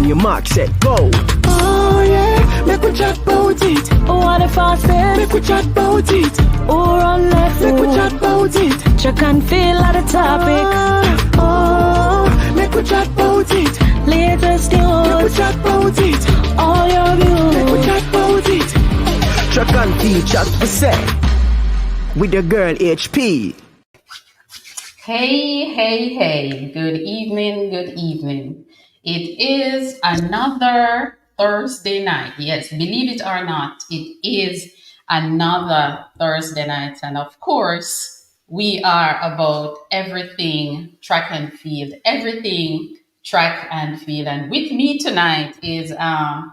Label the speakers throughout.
Speaker 1: On your mark, set, go.
Speaker 2: Oh yeah, make we chat about it.
Speaker 3: What if I said?
Speaker 2: Make we chat about it.
Speaker 3: Or on left,
Speaker 2: make we chat about it.
Speaker 3: Check and feel at the topic.
Speaker 2: Oh, make we chat about it.
Speaker 3: Latest
Speaker 2: Make
Speaker 3: news,
Speaker 2: we chat about it.
Speaker 3: all your
Speaker 2: Make we
Speaker 3: views.
Speaker 2: chat about it.
Speaker 1: Track and feel, chat for set. With your girl HP.
Speaker 4: Hey. Good evening. It is another Thursday night. Yes, believe it or not, it is another Thursday night. And of course, we are about everything track and field, And with me tonight is a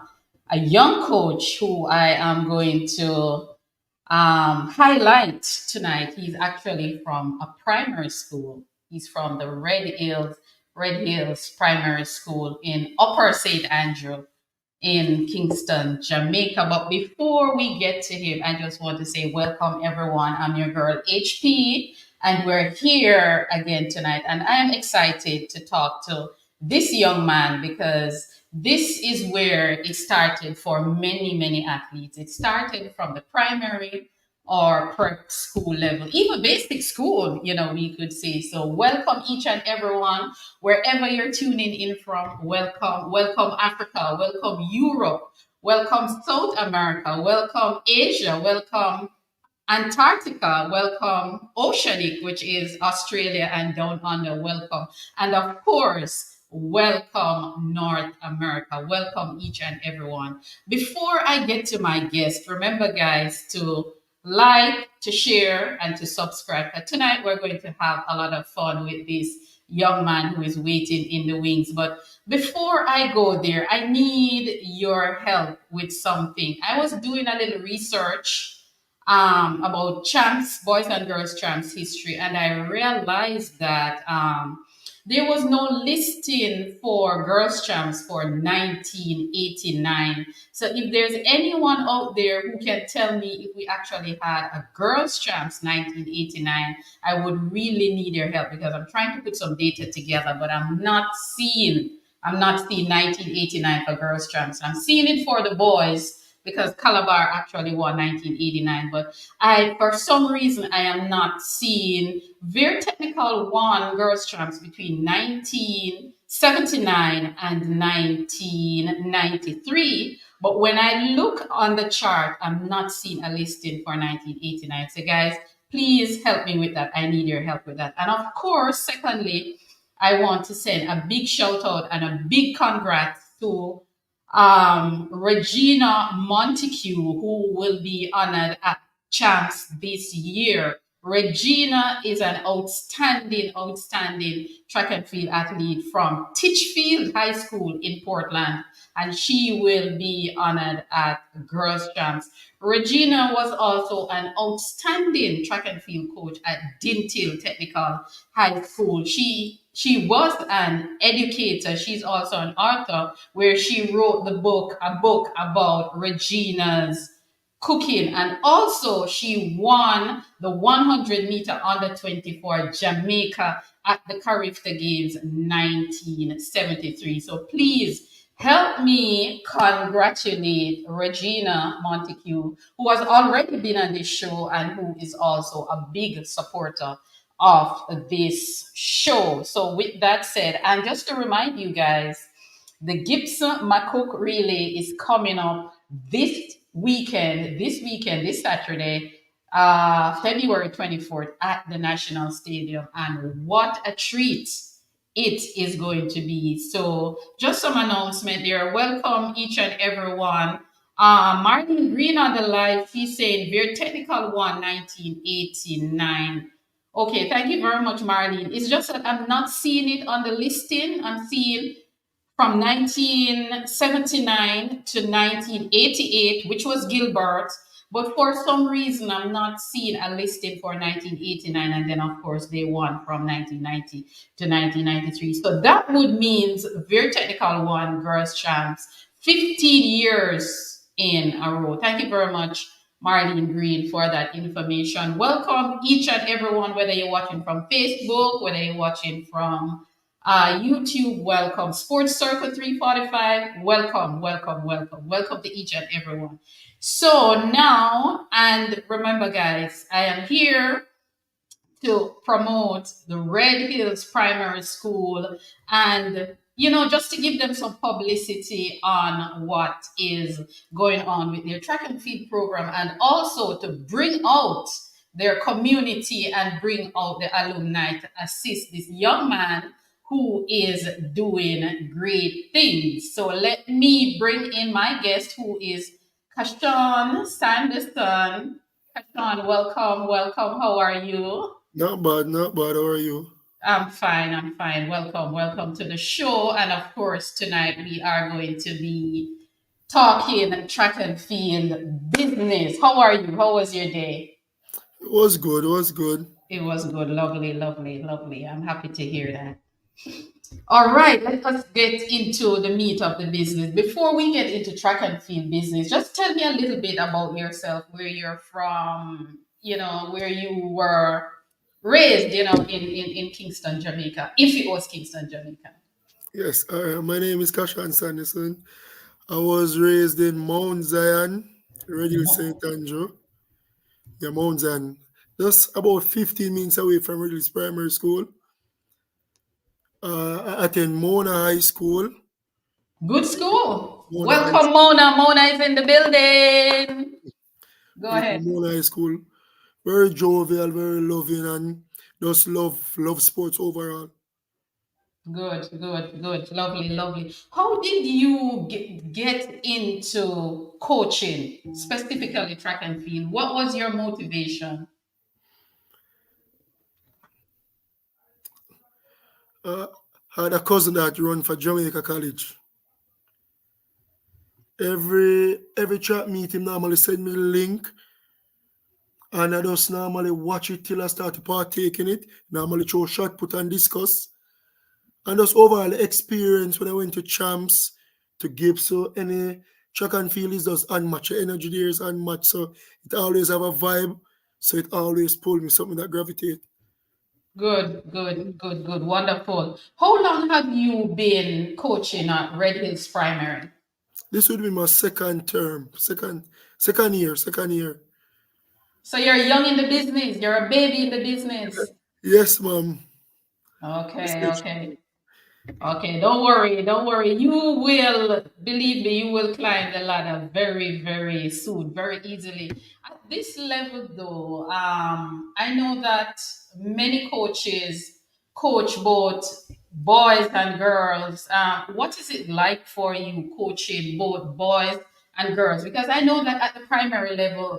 Speaker 4: young coach who I am going to highlight tonight. He's actually from a primary school. He's from the Red Hills Primary School in Upper St. Andrew in Kingston, Jamaica. But before we get to him, I just want to say welcome everyone. I'm your girl HP, and we're here again tonight. And I am excited to talk to this young man because this is where it started for many athletes. It started from the primary or prep school level, even basic school, we could say. So welcome each and everyone, wherever you're tuning in from. Welcome Africa, welcome Europe, welcome South America, welcome Asia, welcome Antarctica, welcome Oceanic, which is Australia and down under, welcome. And of course, welcome North America. Welcome each and everyone. Before I get to my guest, remember guys to like, to share, and to subscribe. Tonight we're going to have a lot of fun with this young man who is waiting in the wings. But before I go there, I need your help with something. I was doing a little research about champs, boys and girls champs history, and I realized that there was no listing for girls champs for 1989. So if there's anyone out there who can tell me if we actually had a girls champs 1989, I would really need your help because I'm trying to put some data together, but I'm not seeing 1989 for girls champs. I'm seeing it for the boys because Calabar actually won 1989, but for some reason, I am not seeing Very Technical won girls champs between 1979 and 1993. But when I look on the chart, I'm not seeing a listing for 1989. So guys, please help me with that. I need your help with that. And of course, secondly, I want to send a big shout out and a big congrats to Regina Montague, who will be honored at Champs this year. Regina is an outstanding track and field athlete from Titchfield High School in Portland, and she will be honored at Girls Champs. Regina was also an outstanding track and field coach at Dintil Technical High School. She was an educator. She's also an author where she wrote a book about Regina's cooking. And also she won the 100 meter under 24 Jamaica at the Carifta Games 1973. So please help me congratulate Regina Montague, who has already been on this show and who is also a big supporter of this show. So with that said, and just to remind you guys, the Gibson McCook Relay is coming up this Saturday, February 24th at the National Stadium. And what a treat it is going to be. So just some announcement there. Welcome each and everyone. Martin Green on the live, he's saying Very Technical won 1989. Okay, thank you very much, Marlene. It's just that I'm not seeing it on the listing. I'm seeing from 1979 to 1988, which was Gilbert. But for some reason, I'm not seeing a listing for 1989. And then, of course, they won from 1990 to 1993. So that would mean Very Technical won Girls Champs 15 years in a row. Thank you very much, Marlene Green, for that information. Welcome each and everyone, whether you're watching from Facebook, whether you're watching from YouTube, welcome. Sports Circle 345, welcome, welcome, welcome. Welcome to each and everyone. So now, and remember, guys, I am here to promote the Red Hills Primary School and just to give them some publicity on what is going on with their track and field program and also to bring out their community and bring out the alumni to assist this young man who is doing great things. So let me bring in my guest who is Kashawn Saunderson. Kashawn, welcome, welcome. How are you?
Speaker 5: Not bad, not bad. How are you?
Speaker 4: I'm fine. I'm fine. Welcome. Welcome to the show. And of course, tonight we are going to be talking track and field business. How are you? How was your day?
Speaker 5: It was good, it was good.
Speaker 4: It was good. Lovely, lovely, lovely. I'm happy to hear that. All right, let us get into the meat of the business. Before we get into track and field business, just tell me a little bit about yourself, where you're from, where you were raised, in Kingston, Jamaica, if it was Kingston, Jamaica.
Speaker 5: Yes, my name is Kashawn Saunderson. I was raised in Mount Zion, Radio St. Andrew. Yeah, Mount Zion. Just about 15 minutes away from Riddle's Primary School. I attend Mona High School.
Speaker 4: Good school.
Speaker 5: Mona High
Speaker 4: Welcome, Mona. Mona is in the building. Go
Speaker 5: School.
Speaker 4: ahead.
Speaker 5: Mona High School. Very jovial, very loving, and just love sports overall.
Speaker 4: Good, good, good. Lovely, lovely. How did you get into coaching, specifically track and field? What was your motivation?
Speaker 5: Uh, had a cousin that run for Jamaica College. Every track meet him normally send me the link, and I just normally watch it till I start to partake in it. Normally throw shot put and discuss. And just overall experience when I went to champs to give so any track and field is just unmatched. The energy there is unmatched. So it always have a vibe. So it always pull me something that gravitate.
Speaker 4: Good, good, good, good. Wonderful. How long have you been coaching at Red Hills Primary?
Speaker 5: This would be my second term, second year.
Speaker 4: So you're young in the business. You're a baby in the business.
Speaker 5: Yes, ma'am.
Speaker 4: Okay, okay. Okay, don't worry, don't worry. You will, believe me, you will climb the ladder very, very soon, very easily. At this level, though, I know that many coaches coach both boys and girls. What is it like for you coaching both boys and girls? Because I know that at the primary level,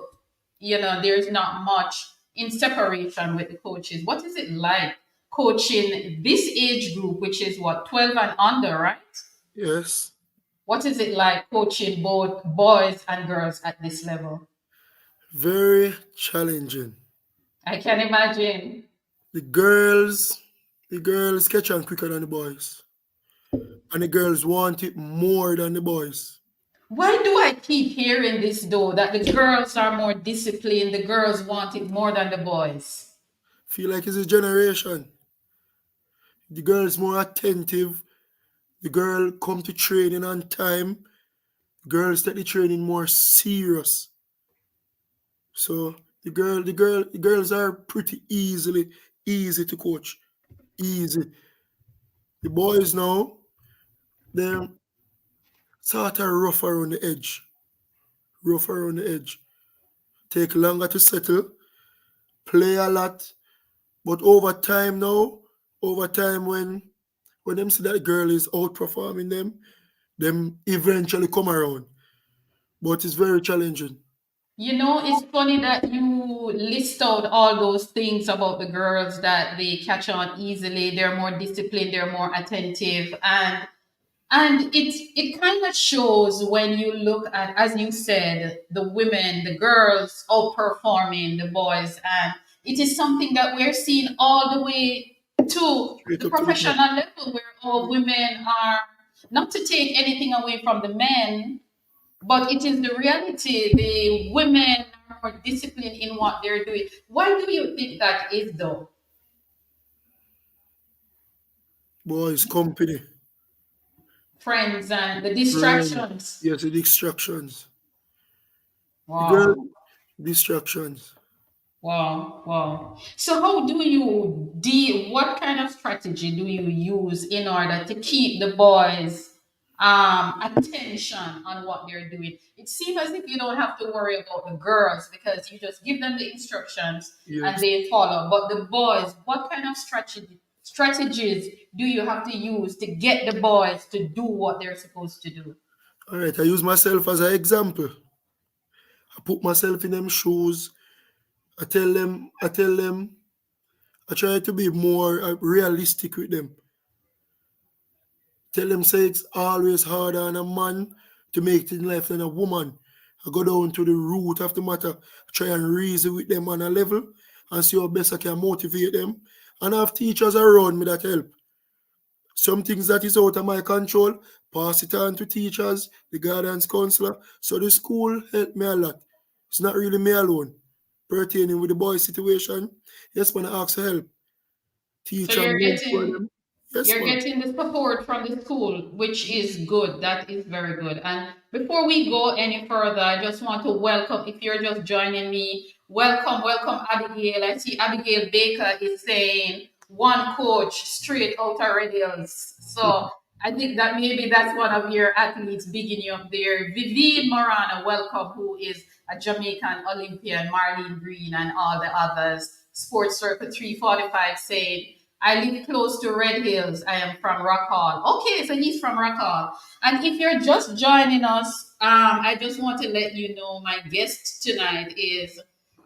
Speaker 4: there's not much in separation with the coaches. What is it like coaching this age group, which is what, 12 and under, right?
Speaker 5: Yes.
Speaker 4: What is it like coaching both boys and girls at this level?
Speaker 5: Very challenging.
Speaker 4: I can imagine.
Speaker 5: The girls catch on quicker than the boys. And the girls want it more than the boys.
Speaker 4: Why do I keep hearing this though, that the girls are more disciplined, the girls want it more than the boys?
Speaker 5: Feel like it's a generation. The girl's more attentive. The girl come to training on time. Girls take the training more serious. So the girls are pretty easy to coach. Easy. The boys now, they're sort of rough around the edge. Rough around the edge. Take longer to settle. Play a lot. But over time when them see that girl is outperforming them eventually come around. But it's very challenging.
Speaker 4: It's funny that you list out all those things about the girls that they catch on easily, they're more disciplined, they're more attentive, and it kind of shows when you look at, as you said, the women, the girls outperforming the boys. And it is something that we're seeing all the way to
Speaker 5: Straight
Speaker 4: the
Speaker 5: up to the top.
Speaker 4: professional level, where all women are, not to take anything away from the men, but it is the reality. The women are more disciplined in what they're doing. Why do you think that is, though?
Speaker 5: Boys, company,
Speaker 4: Friends and the
Speaker 5: friends.
Speaker 4: distractions.
Speaker 5: Yes, the distractions. The girl,
Speaker 4: Wow.
Speaker 5: distractions.
Speaker 4: Wow, wow. So how do you what kind of strategy do you use in order to keep the boys attention on what they're doing? It seems as if you don't have to worry about the girls because you just give them the instructions and
Speaker 5: Yes.
Speaker 4: they follow. But the boys, what kind of strategies do you have to use to get the boys to do what they're supposed to do?
Speaker 5: All right. I use myself as an example. I put myself in them shoes. I try to be more realistic with them. Tell them say it's always harder on a man to make it in life than a woman. I go down to the root of the matter, try and reason with them on a level and see how best I can motivate them. And I have teachers around me that help. Some things that is out of my control, pass it on to teachers, the guidance counselor. So the school helped me a lot. It's not really me alone. Pertaining with the boy situation, yes, man, I ask for help.
Speaker 4: So
Speaker 5: Teacher,
Speaker 4: you're
Speaker 5: mentor
Speaker 4: getting
Speaker 5: them. Yes,
Speaker 4: You're
Speaker 5: man.
Speaker 4: getting the support from the school, which is good. That is very good. And before we go any further, I just want to welcome, if you're just joining me, welcome, welcome, Abigail. I see Abigail Baker is saying one coach straight out of Red Hills. So I think that maybe that's one of your athletes bigging you up there. Vivian Morana, welcome, who is a Jamaican Olympian, Marlene Green, and all the others. Sports Circle 345 saying, I live close to Red Hills. I am from Rock Hall. Okay, so he's from Rock Hall. And if you're just joining us, I just want to let you know my guest tonight is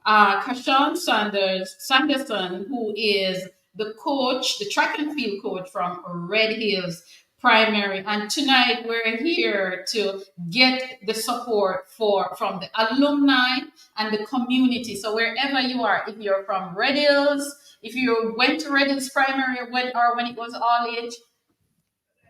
Speaker 4: Kashawn Saunderson, who is the coach, the track and field coach from Red Hills Primary. And tonight we're here to get the support from the alumni and the community. So wherever you are, if you're from Red Hills, if you went to Red Hills Primary or when it was all age,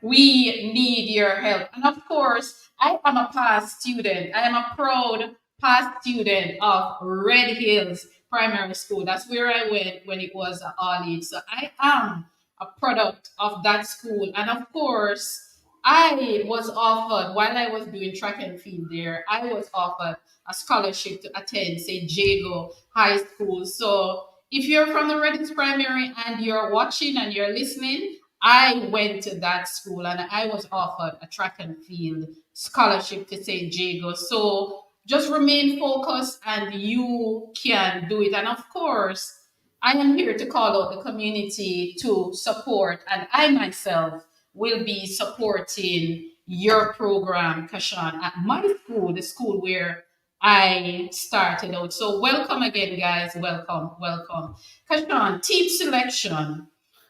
Speaker 4: we need your help. And of course, I am a past student. I am a proud past student of Red Hills Primary School. That's where I went when it was all age. So I am a product of that school. And of course, I was offered, while I was doing track and field there, I was offered a scholarship to attend St. Jago High School. So if you're from the Red Hills Primary and you're watching and you're listening, I went to that school and I was offered a track and field scholarship to St. Jago. So just remain focused and you can do it. And of course, I am here to call out the community to support, and I myself will be supporting your program, Kashawn, at my school, the school where I started out. So welcome again, guys. Welcome, welcome. Kashawn, team selection.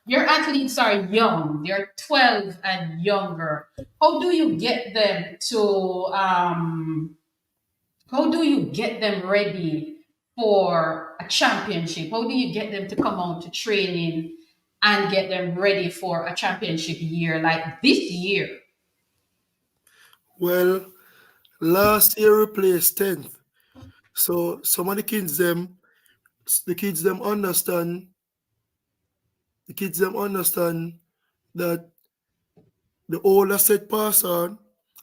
Speaker 4: Your athletes are young, they're 12 and younger. How do you get them to how do you get them ready for a championship? How do you get them to come out to training and get them ready for a championship year like this year?
Speaker 5: Well, last year we placed 10th. So some of the kids them understand that the older set pass on,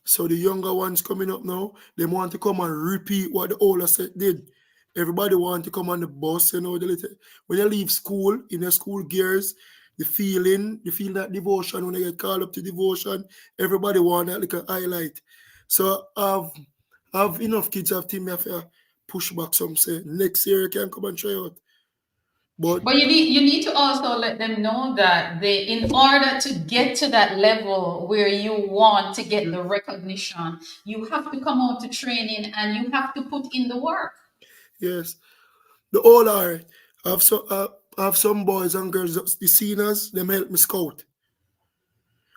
Speaker 5: so the younger ones coming up now, they want to come and repeat what the older set did. Everybody want to come on the bus, when you leave school, in your school gears, you feel that devotion when you get called up to devotion, everybody want that like a highlight. So I've enough kids have team me have to push back some say next year you can come and try out. But
Speaker 4: But you need to also let them know that they, in order to get to that level where you want to get the recognition, you have to come out to training and you have to put in the work.
Speaker 5: yes, the all are. I have some boys and girls, the seniors, them help me scout.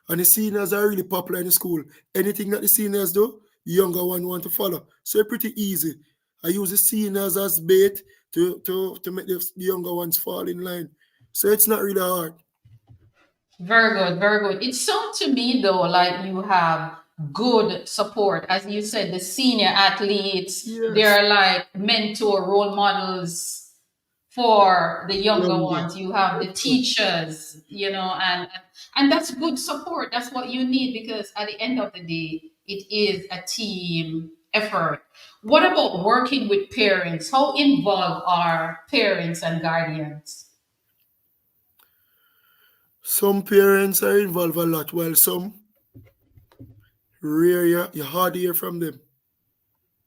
Speaker 5: And the seniors are really popular in the school. Anything that the seniors do, the younger one want to follow. So it's pretty easy. I use the seniors as bait to make the younger ones fall in line. So it's not really hard.
Speaker 4: Very good, very good. It sounds to me though like you have good support. As you said, the senior athletes,
Speaker 5: Yes.
Speaker 4: they're like mentor role models for the younger
Speaker 5: Younger.
Speaker 4: ones. You have the
Speaker 5: Yes, sir.
Speaker 4: teachers, and that's good support. That's what you need because at the end of the day, it is a team effort. What about working with parents? How involved are parents and guardians?
Speaker 5: Some parents are involved a lot, while some rare you hardly hear from them.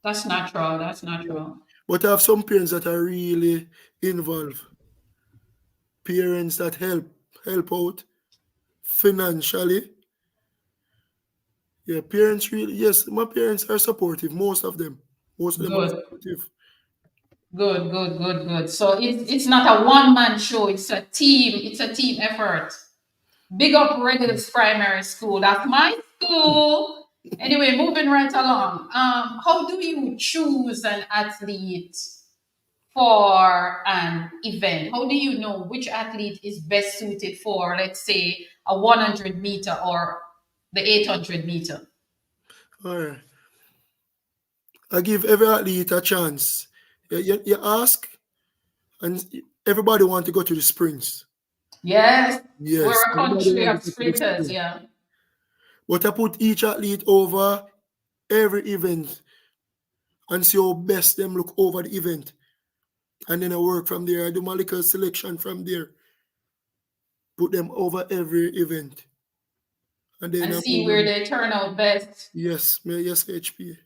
Speaker 4: That's natural. That's
Speaker 5: Yeah.
Speaker 4: natural.
Speaker 5: But I have some parents that are really involved. Parents that help out financially. Yeah, parents really, yes, my parents are supportive, most of them. Most of them are
Speaker 4: Good.
Speaker 5: supportive.
Speaker 4: Good, good, good, good. So it's not a one man show. It's a team. It's a team effort. Big up Regulus Primary School. That's my school. Anyway, moving right along. How do you choose an athlete for an event? How do you know which athlete is best suited for, let's say, a 100 meter or the 800 meter?
Speaker 5: All right. I give every athlete a chance. You ask, and everybody want to go to the sprints.
Speaker 4: Yes, we're
Speaker 5: Yes,
Speaker 4: a
Speaker 5: everybody
Speaker 4: country
Speaker 5: want to
Speaker 4: of
Speaker 5: go to the
Speaker 4: sprinters.
Speaker 5: sprint.
Speaker 4: Yeah.
Speaker 5: But I put each athlete over every event and see how best them look over the event. And then I work from there. I do my little selection from there. Put them over every event. And then
Speaker 4: And
Speaker 5: I
Speaker 4: see
Speaker 5: move
Speaker 4: where
Speaker 5: them.
Speaker 4: they turn out best.
Speaker 5: Yes, HP.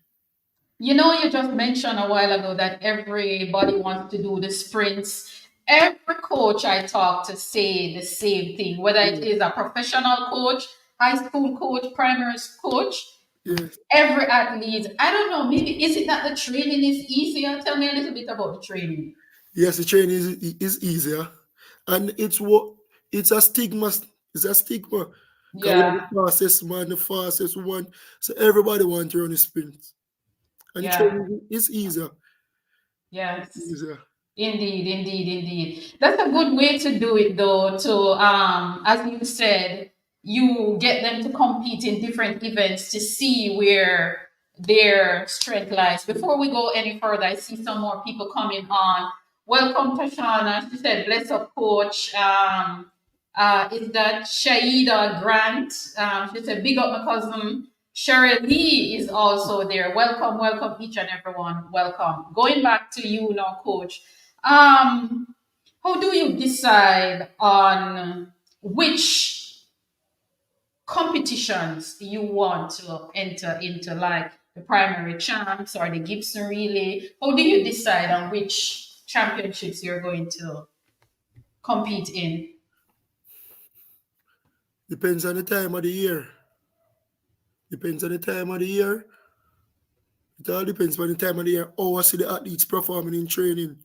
Speaker 4: You just mentioned a while ago that everybody wants to do the sprints. Every coach I talk to say the same thing, whether it
Speaker 5: Yeah.
Speaker 4: is a professional coach, high school coach, primary coach,
Speaker 5: Yes.
Speaker 4: every athlete. I don't know, maybe is it that the training is easier? Tell me a little bit about the training.
Speaker 5: Yes, the training is easier. And it's a stigma. It's a stigma. Because we are the
Speaker 4: Yeah,
Speaker 5: fastest man, the fastest one. So everybody wants to run the sprint. And the
Speaker 4: yeah,
Speaker 5: training is easier.
Speaker 4: yes.
Speaker 5: Easier.
Speaker 4: Indeed, indeed, indeed. That's a good way to do it, though. To as you said, you get them to compete in different events to see where their strength lies. Before we go any further, I see some more people coming on. Welcome, Tashana. She said, "Bless up, coach." Is that Shaida Grant? She said, "Big up, my cousin." Cheryl Lee is also there. Welcome, welcome, each and everyone. Welcome. Going back to you now, coach. Um, how do you decide on which competitions you want to enter into, like the primary champs or the Gibson Relay? How do you decide on which championships you're going to compete in?
Speaker 5: Depends on the time of the year. Depends on the time of the year. It all depends on the time of the year. How I see the athletes performing in training.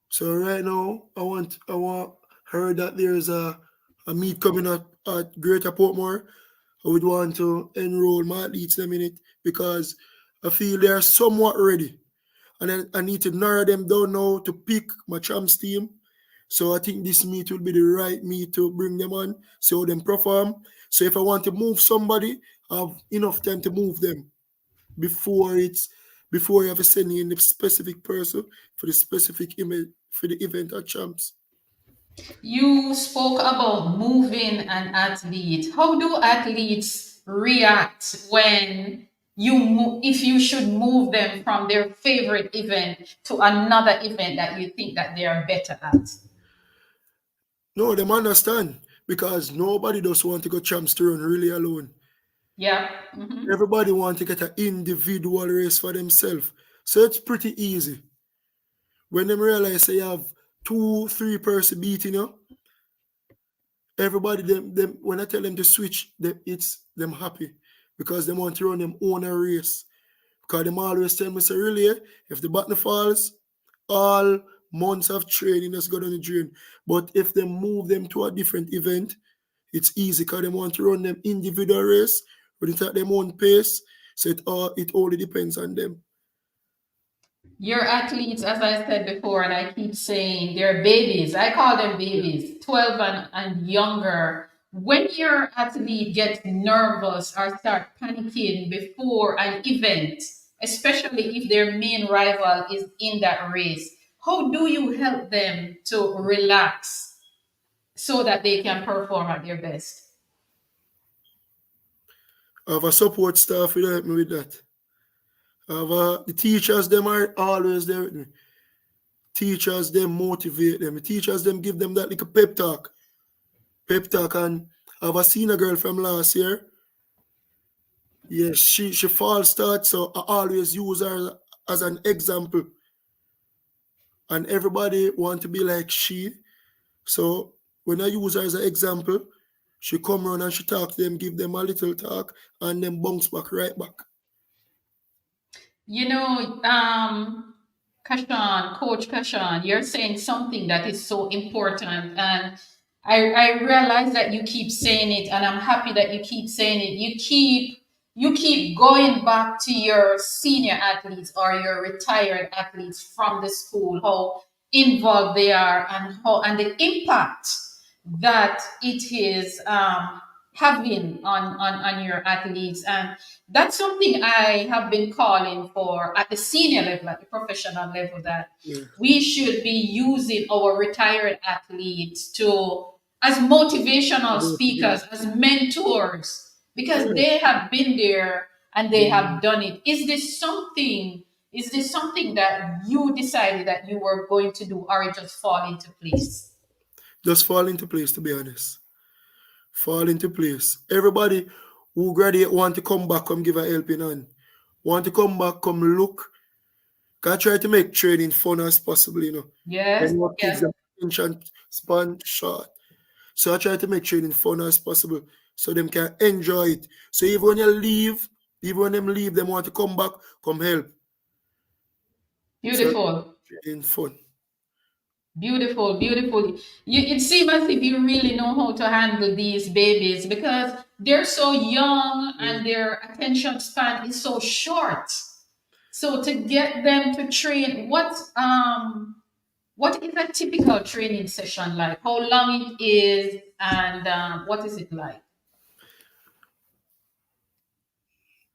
Speaker 5: So right now, I want heard that there's a meet coming up at Greater Portmore. I would want to enroll my athletes them in it because I feel they are somewhat ready. And then I need to narrow them down now to pick my champs team. So I think this meet will be the right meet to bring them on, see how them perform. So if I want to move somebody, I have enough time to move them before it's before you have to send in the specific person for the specific image for the event at champs.
Speaker 4: You spoke about moving an athlete. How do athletes react when if you should move them from their favorite event to another event that you think that they are better at?
Speaker 5: No, them understand because nobody does want to go champs to run really alone.
Speaker 4: Yeah. Hmm.
Speaker 5: Everybody want to get an individual race for themselves. So it's pretty easy. When them realize they have 2, 3 person beating you, everybody them when I tell them to switch, it's them happy because they want to run them own a race. Because them always tell me, say, really, if the button falls, all months of training has gone on the drain. But if they move them to a different event, it's easy because they want to run them individual race, but it's at their own pace. So it only depends on them.
Speaker 4: Your athletes, as I said before, and I keep saying, they're babies. I call them
Speaker 5: Yeah.
Speaker 4: babies, 12 and younger. When your athlete gets nervous or start panicking before an event, especially if their main rival is in that race, how do you help them to relax so that they can perform at their best?
Speaker 5: I have a support staff who help me with that. The teachers, them are always there with me. Teachers, them motivate them. The teachers, them give them that little pep talk. Pep talk. And I have a senior girl from last year. Yes, she false start, so I always use her as an example. And everybody want to be like she. So when I use her as an example, she come around and she talk to them, give them a little talk, and then bounce back right back.
Speaker 4: You know, Kashawn, Coach Kashawn, you're saying something that is so important. And I realize that you keep saying it, and I'm happy that you keep saying it. You keep going back to your senior athletes or your retired athletes from the school, how involved they are and the impact that it is having on your athletes. And that's something I have been calling for at the senior level, at the professional level, that
Speaker 5: Yeah.
Speaker 4: we should be using our retired athletes to as motivational speakers, as mentors, because
Speaker 5: Yeah.
Speaker 4: they have been there and they have done it. Is this something that you decided that you were going to do, or it just fall into place?
Speaker 5: Just fall into place, to be honest. Fall into place. Everybody who graduate want to come back, come give a helping hand. Want to come back, come look. Can try to make training fun as possible, you know.
Speaker 4: Yes,
Speaker 5: And what kids
Speaker 4: yes.
Speaker 5: have attention span short. So I try to make training fun as possible so them can enjoy it. So even when you leave, even when them leave, them want to come back, come help. So
Speaker 4: Beautiful.
Speaker 5: training fun.
Speaker 4: Beautiful, beautiful. It seems as if you really know how to handle these babies because they're so young
Speaker 5: Mm.
Speaker 4: and their attention span is so short. So to get them to train, what is a typical training session like? How long it is, and what is it like?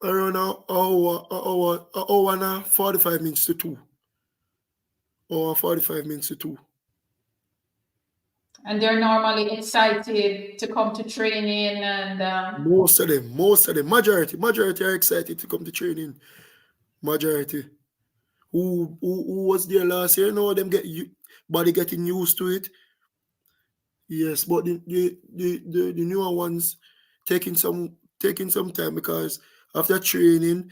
Speaker 5: Around an hour and 45 minutes to two. Or 45 minutes to two.
Speaker 4: And they're normally excited to come to training, and
Speaker 5: Most of them, majority are excited to come to training. Majority. Who was there last year? No, them body getting used to it. Yes, but the newer ones taking some time because after training,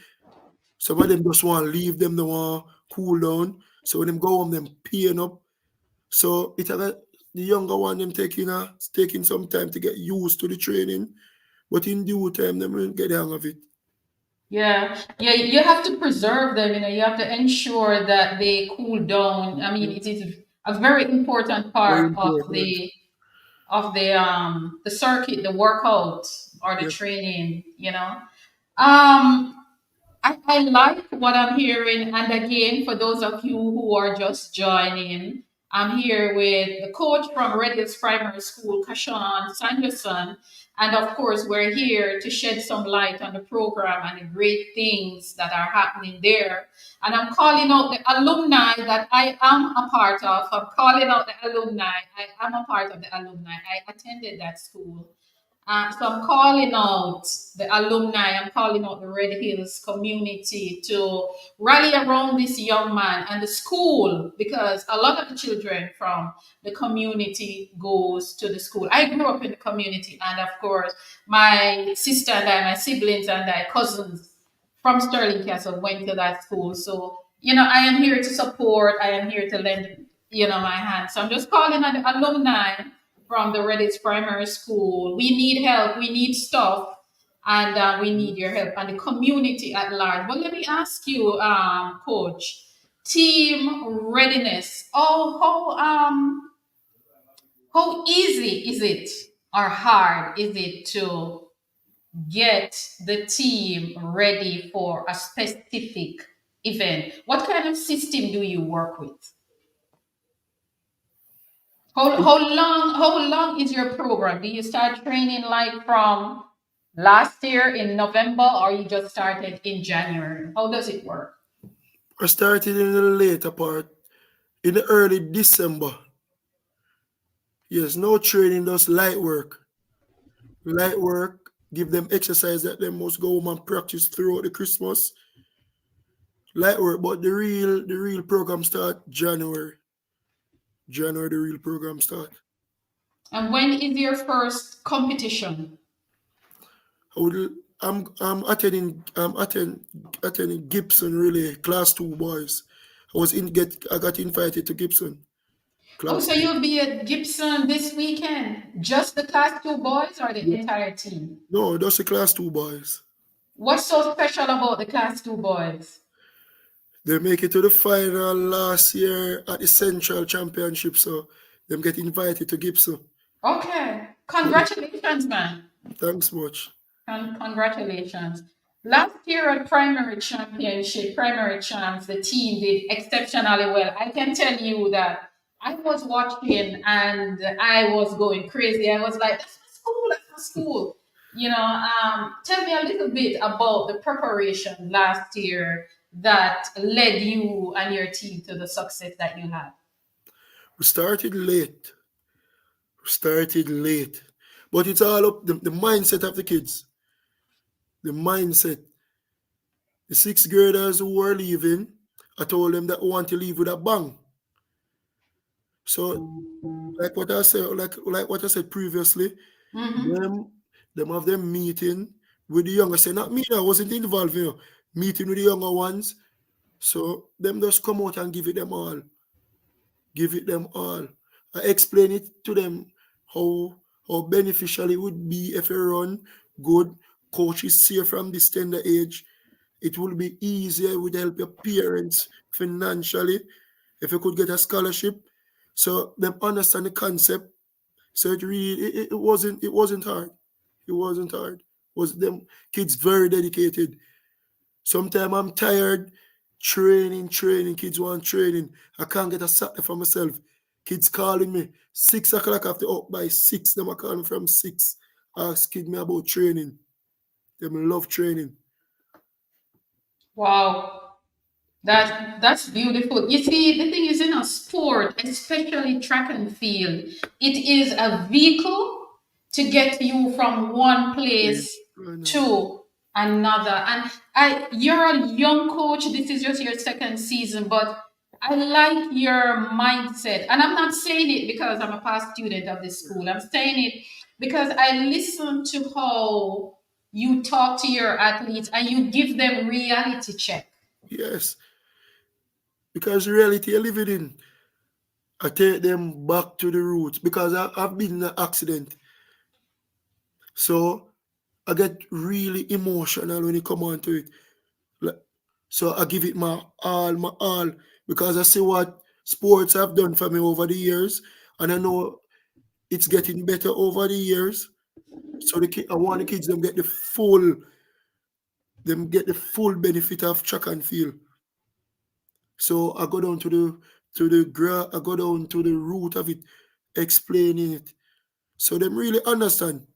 Speaker 5: some of them just want to leave them, they want cool down. So when them go home, them peeing up. So the younger one them taking some time to get used to the training, but in due time them will get the hang of it.
Speaker 4: yeah, yeah, you have to preserve them. You have to ensure that they cool down. I mean, it is a very important
Speaker 5: Very
Speaker 4: part of
Speaker 5: important.
Speaker 4: the circuit, the workout or the
Speaker 5: Yeah.
Speaker 4: training. Um, I like what I'm hearing. And again, for those of you who are just joining, I'm here with the coach from Redlands Primary School, Kashawn Saunderson. And of course, we're here to shed some light on the program and the great things that are happening there. And I'm calling out the alumni that I am a part of. I'm calling out the alumni. I am a part of the alumni. I attended that school. So I'm calling out the alumni, I'm calling out the Red Hills community to rally around this young man and the school, because a lot of the children from the community goes to the school. I grew up in the community, and of course, my sister and I, my siblings and I, cousins from Sterling Castle went to that school. So, I am here to support, I am here to lend, my hand. So I'm just calling on the alumni from the Reddit's primary school. We need help, we need stuff, and we need your help and the community at large. But let me ask you, Coach, team readiness. Oh, how easy is it or hard is it to get the team ready for a specific event? What kind of system do you work with? How long is your program? Do you start training like from last year in November, or you just started in January? How does it work?
Speaker 5: I started in the later part in the early December. Yes, no training, just light work. Light work, give them exercise that they must go home and practice throughout the Christmas. Light work, but the real program start January. January the real program start.
Speaker 4: And when is your first competition?
Speaker 5: I would I'm attending Gibson really class two boys. I got invited to Gibson
Speaker 4: Oh,
Speaker 5: class
Speaker 4: so
Speaker 5: two.
Speaker 4: you'll be at Gibson this weekend? Just the class two boys or the
Speaker 5: Yeah.
Speaker 4: entire team?
Speaker 5: No, that's the class two boys.
Speaker 4: What's so special about the class two boys?
Speaker 5: They make it to the final last year at the Central Championship, so them get invited to Gibson.
Speaker 4: Okay.
Speaker 5: But
Speaker 4: Congratulations, man.
Speaker 5: thanks much.
Speaker 4: Congratulations. Last year at primary championship, primary champs, the team did exceptionally well. I can tell you that I was watching and I was going crazy. I was like, that's my school, that's my school. Tell me a little bit about the preparation last year that led you and your team to the success that you had.
Speaker 5: We started late. But it's all up the mindset of the kids. The mindset. The sixth graders who were leaving, I told them that I want to leave with a bang. So like what I said previously,
Speaker 4: Mm-hmm.
Speaker 5: them have them meeting with the younger. Say not me, I wasn't involved, meeting with the younger ones. So them just come out and give it them all. Give it them all. I explain it to them how beneficial it would be if you run good, coaches safe from this tender age. It will be easier, it would help your parents financially if you could get a scholarship. So them understand the concept. So it wasn't hard. It wasn't hard. Was them kids very dedicated. Sometimes I'm tired, training. Kids want training. I can't get a Saturday for myself. Kids calling me 6 o'clock after up by 6. Them are calling me from 6. Asking me about training. Them love training.
Speaker 4: Wow. That's beautiful. You see, the thing is in a sport, especially track and field, it is a vehicle to get you from one
Speaker 5: Yeah,
Speaker 4: place
Speaker 5: I know.
Speaker 4: to another. And you're a young coach. This is just your second season, but I like your mindset. And I'm not saying it because I'm a past student of this school. I'm saying it because I listen to how you talk to your athletes and you give them reality check.
Speaker 5: Yes, because the reality I live it in, I take them back to the roots because I've been in an accident. So I get really emotional when it come on to it. Like, so I give it my all, because I see what sports have done for me over the years, and I know it's getting better over the years. So I want the kids them get the full benefit of track and field. So I go down I go down to the root of it, explaining it, so them really understand.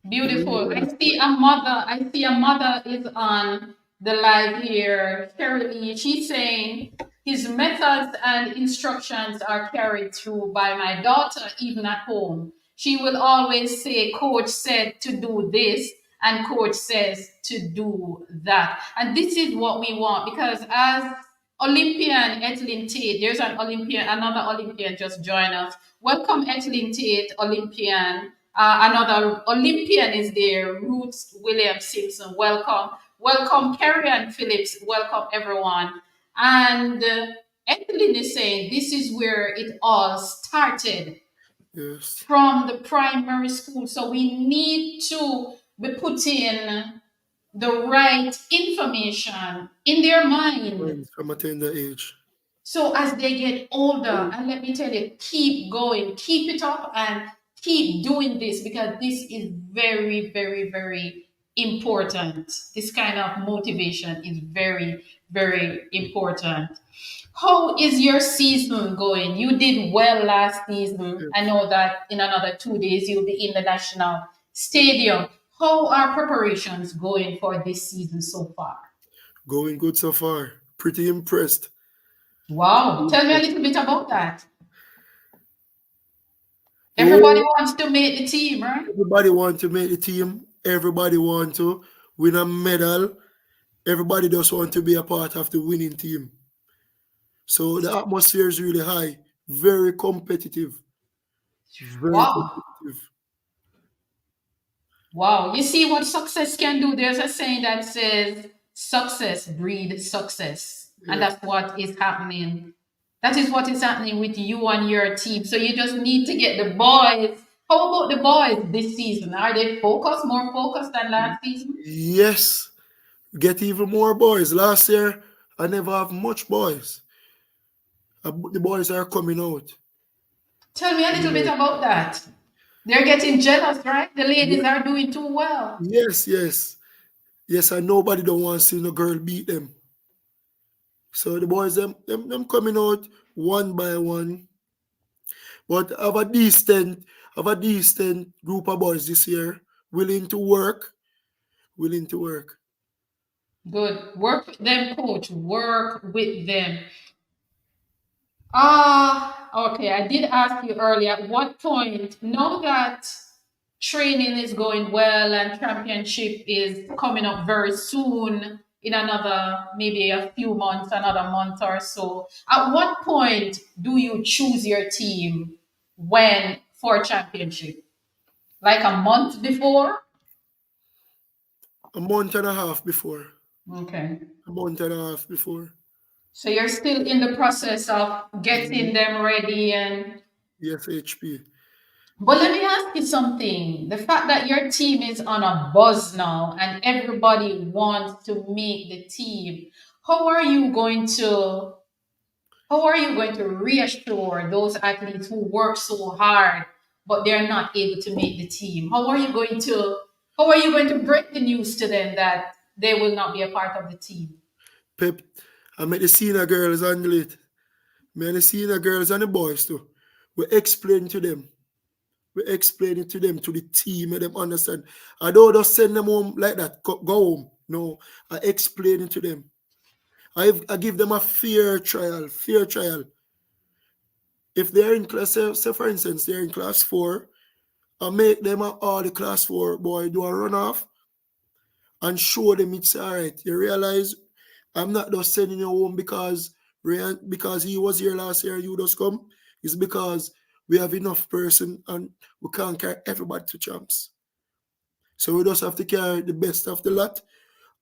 Speaker 5: Them really
Speaker 4: Beautiful.
Speaker 5: understand.
Speaker 4: I see a mother is on the live here. Shirley, she's saying his methods and instructions are carried through by my daughter, even at home. She will always say, Coach said to do this, and Coach says to do that. And this is what we want because as Olympian Etlin Tate, there's another Olympian just joined us. Welcome, Etlin Tate, Olympian. Another Olympian is there, Ruth Williams Simpson. Welcome. Welcome, Carrie Ann Phillips. Welcome, everyone. And Evelyn is saying this is where it all started
Speaker 5: Yes.
Speaker 4: from the primary school. So we need to be putting the right information in their mind
Speaker 5: From a tender age.
Speaker 4: so as they get older, and let me tell you, keep going, keep it up, and keep doing this because this is very, very, very important. This kind of motivation is very, very important. How is your season going? You did well last season. I
Speaker 5: Yes.
Speaker 4: know that in another 2 days you'll be in the national stadium. How are preparations going for this season so far?
Speaker 5: Going good so far. Pretty impressed.
Speaker 4: Wow. Tell me a little bit about that. Everybody
Speaker 5: Oh,
Speaker 4: wants to make the team, right?
Speaker 5: everybody want to make the team. Everybody want to win a medal. Everybody just want to be a part of the winning team. So the atmosphere is really high, very competitive, very
Speaker 4: Wow.
Speaker 5: competitive.
Speaker 4: Wow. You see what success can do? There's a saying that says success breeds success. And
Speaker 5: Yeah.
Speaker 4: that's what is happening. That is what is happening with you and your team. So you just need to get the boys. How about the boys this season? Are they focused, more focused than last season?
Speaker 5: Yes, get even more boys. Last year, I never have much boys. The boys are coming out.
Speaker 4: Tell me a little bit
Speaker 5: Yeah.
Speaker 4: about that. They're getting jealous, right? The ladies
Speaker 5: Ye-
Speaker 4: are doing too well.
Speaker 5: Yes, yes, yes, and nobody don't want to see no girl beat them. So the boys, them coming out one by one. But have a decent group of boys this year, willing to work, willing to work.
Speaker 4: Good. Work with them, coach. Work with them. Okay. I did ask you earlier at what point, now that training is going well and championship is coming up very soon in another maybe a few months, another month or so. At what point do you choose your team when for championship? Like a month before?
Speaker 5: A month and a half before.
Speaker 4: Okay.
Speaker 5: A month and a half before.
Speaker 4: So you're still in the process of getting them ready and
Speaker 5: Yes, HP.
Speaker 4: but let me ask you something. The fact that your team is on a buzz now and everybody wants to make the team, how are you going to how are you going to reassure those athletes who work so hard but they're not able to make the team? How are you going to break the news to them that they will not be a part of the team?
Speaker 5: Pep, I met the senior girls handle it. Me and the senior girls and the boys too. We explain to them. We explain it to them, to the team, make them understand. I don't just send them home like that. Go home. No, I explain it to them. I give them a fair trial. Fair trial. If they're in class, say for instance, they're in class 4, I make them all the class 4 boy do a run off and show them it's all right. You realize I'm not just sending you home because because he was here last year, you just come. It's because we have enough person and we can't carry everybody to champs. So we just have to carry the best of the lot.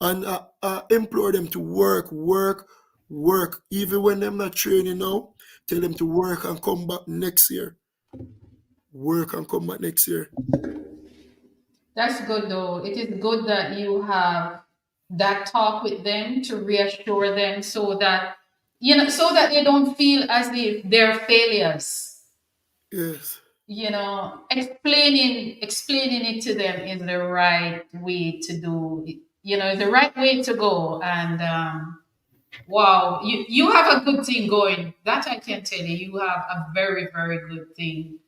Speaker 5: And I implore them to work, work, work. Even when they're not training now, tell them to work and come back next year. Work and come back next year.
Speaker 4: That's good though. It is good that you have that talk with them to reassure them so that so that they don't feel as if they're failures.
Speaker 5: Yes.
Speaker 4: Explaining it to them is the right way to do it. The right way to go. And wow, you have a good thing going. That I can tell you. You have a very, very good thing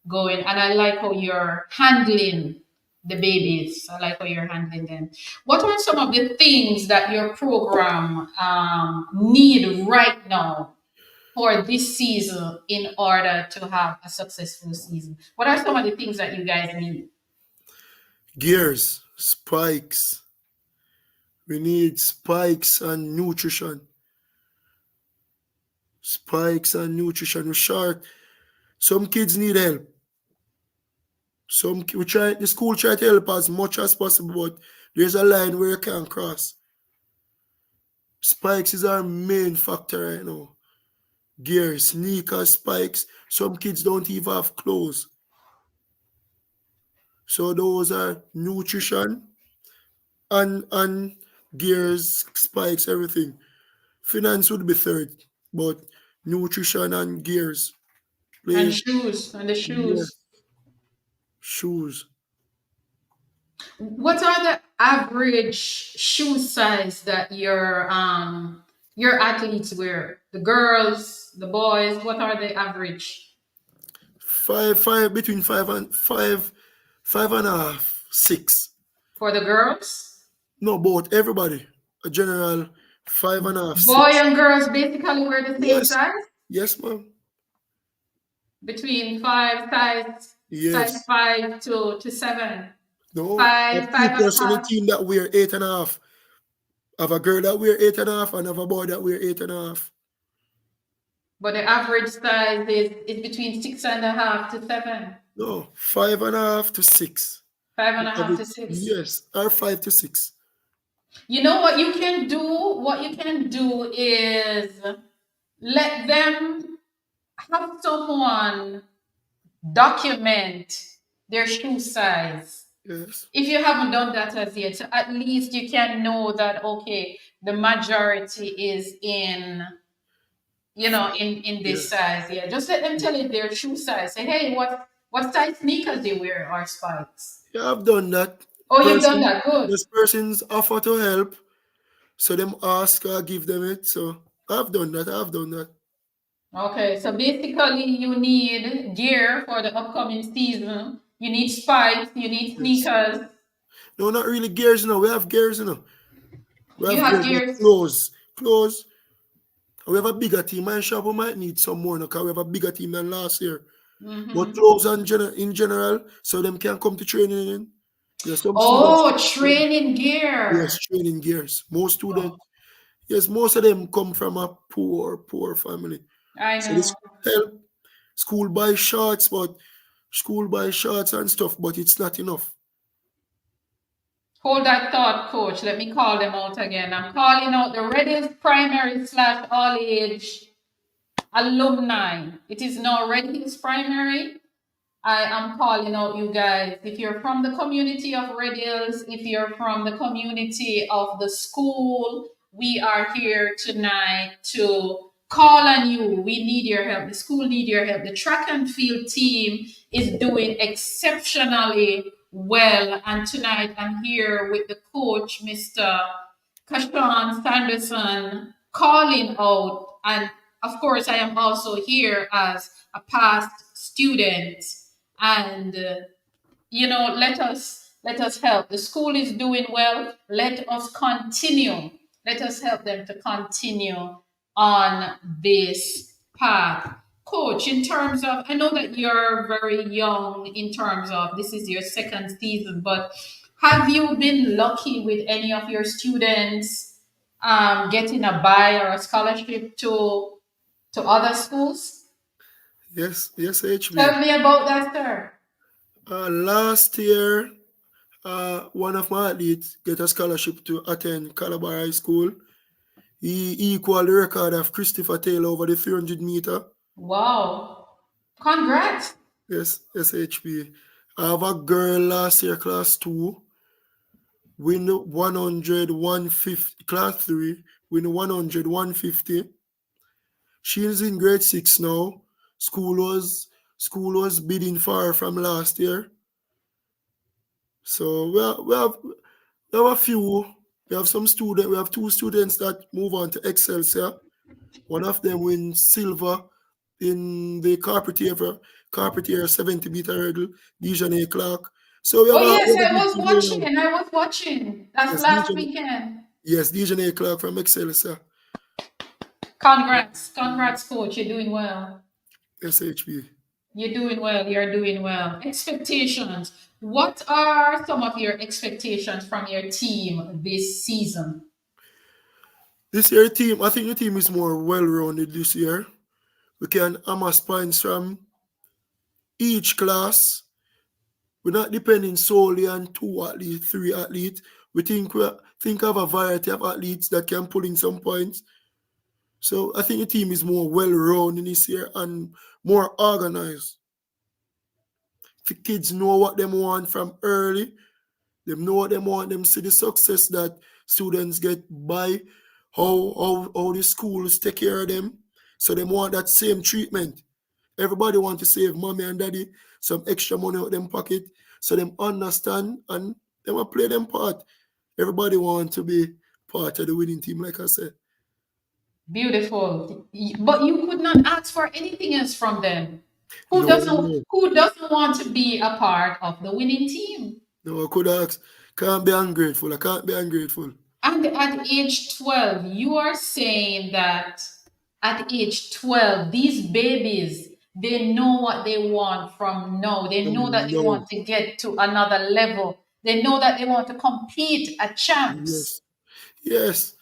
Speaker 4: going. And I like how you're handling the babies. I like how you're handling them. What are some of the things that your program need right now for this season in order to have a successful season? What are some of the things that you guys need?
Speaker 5: Gears, spikes. We need spikes and nutrition. Spikes and nutrition. We're short. Some kids need help. The school try to help as much as possible, but there's a line where you can't cross. Spikes is our main factor right now. Gear, sneakers, spikes. Some kids don't even have clothes. So those are nutrition and gears, spikes, everything. Finance would be third, but nutrition and gears.
Speaker 4: And
Speaker 5: Play,
Speaker 4: shoes, and the
Speaker 5: yes,
Speaker 4: shoes.
Speaker 5: shoes.
Speaker 4: What are the average shoe size that your athletes wear? The girls, the boys, what are the average
Speaker 5: Between five and a half, 6.
Speaker 4: for the girls?
Speaker 5: No, both everybody. A general 5.5,
Speaker 4: Boy
Speaker 5: 6.
Speaker 4: and girls basically were the same
Speaker 5: Yes.
Speaker 4: size,
Speaker 5: Yes, ma'am.
Speaker 4: between size
Speaker 5: Yes.
Speaker 4: 5 to 7.
Speaker 5: No. I have
Speaker 4: Five,
Speaker 5: two
Speaker 4: five and a
Speaker 5: person in the
Speaker 4: half.
Speaker 5: team that wear 8.5. I have a girl that wear 8.5 and I have a boy that wear 8.5.
Speaker 4: But the average size is between 6.5 to 7.
Speaker 5: No, 5.5 to 6.
Speaker 4: Five and
Speaker 5: The
Speaker 4: a half to
Speaker 5: average-
Speaker 4: 6.
Speaker 5: Yes, or 5 to 6.
Speaker 4: You know what you can do? What you can do is let them have someone document their shoe size.
Speaker 5: Yes.
Speaker 4: If you haven't done that as yet, so at least you can know that okay, the majority is in this
Speaker 5: Yes.
Speaker 4: size. Yeah, just let them tell you their shoe size. Say, hey, what size sneakers they wear or spikes.
Speaker 5: Yeah, I've done that.
Speaker 4: Oh, you've done
Speaker 5: Person,
Speaker 4: that. Good.
Speaker 5: this person's offer to help, so them ask, I give them it. So I've done that. I've done that.
Speaker 4: Okay, so basically you need gear for the upcoming season. You need spikes. You need
Speaker 5: Yes.
Speaker 4: sneakers.
Speaker 5: No, not really gears now. We have gears now. We
Speaker 4: You
Speaker 5: have
Speaker 4: have
Speaker 5: gears, but
Speaker 4: gears.
Speaker 5: clothes. Clothes. We have a bigger team. My shop we might need some more now because we have a bigger team than last year. But
Speaker 4: Mm-hmm.
Speaker 5: clothes in general, so them can come to training in. There's some students.
Speaker 4: Oh, training
Speaker 5: Yes,
Speaker 4: gear.
Speaker 5: training gears. Most
Speaker 4: Oh,
Speaker 5: students, yes, most of them come from a poor family.
Speaker 4: I
Speaker 5: So this
Speaker 4: know.
Speaker 5: help school buy shorts, but school buy shorts and stuff, but it's not enough.
Speaker 4: Hold that thought, coach. Let me call them out again. I'm calling out the Redis Primary / All Age alumni. It is now Red Hills Primary. I am calling out you guys. If you're from the community of Red Hills, if you're from the community of the school, we are here tonight to call on you. We need your help. The school need your help. The track and field team is doing exceptionally well. And tonight I'm here with the coach, Mr. Kashawn Saunderson, calling out. And of course, I am also here as a past student. And let us help. The school is doing well. Let us continue. Let us help them to continue on this path. Coach, in terms of, I know that you're very young in terms of this is your second season, but have you been lucky with any of your students getting a buy or a scholarship to other schools?
Speaker 5: Yes, yes, HB.
Speaker 4: Tell me about that, sir.
Speaker 5: Last year, one of my athletes get a scholarship to attend Calabar High School. He equaled the record of Christopher Taylor over the 300 meter.
Speaker 4: Wow. Congrats.
Speaker 5: Yes, SHP. I have a girl last year, class 2, win the 100, 150, class 3, win the 100, 150. She's in grade 6 now. School was bidding for her from last year. So we have a few. We have some student. We have 2 students that move on to Excelsior. One of them wins silver in the carpetier 70 meter hurdle, Dijon Clark. So we
Speaker 4: Oh
Speaker 5: have a, we
Speaker 4: yes,
Speaker 5: have a
Speaker 4: I
Speaker 5: good
Speaker 4: was
Speaker 5: team going on.
Speaker 4: watching. I was watching. That's
Speaker 5: Yes,
Speaker 4: last
Speaker 5: Dijon.
Speaker 4: weekend.
Speaker 5: Yes, Dijon Clark from Excelsior.
Speaker 4: Congrats. Congrats, coach. You're doing well.
Speaker 5: SHB.
Speaker 4: You're doing well. You're doing well. Expectations. What are some of your expectations from your team this season?
Speaker 5: This year team, I think the team is more well-rounded this year. We can amass points from each class. We're not depending solely on 2 athletes, 3 athletes. We think of a variety of athletes that can pull in some points. So I think the team is more well-rounded this year and more organized. The kids know what they want from early. They know what they want. Them see the success that students get by how the schools take care of them. So they want that same treatment. Everybody want to save mommy and daddy some extra money out them pocket. So them understand and they will play them part. Everybody want to be part of the winning team, like I said.
Speaker 4: Beautiful. But you could not ask for anything else from them. Who
Speaker 5: No,
Speaker 4: doesn't
Speaker 5: no,
Speaker 4: who doesn't want to be a part of the winning team?
Speaker 5: no, I could ask. Can't be ungrateful. I can't be ungrateful.
Speaker 4: And at age 12, you are saying that at age 12, these babies, they know what they want from now. They know that they
Speaker 5: No,
Speaker 4: want to get to another level. They know that they want to compete at champs.
Speaker 5: yes, yes,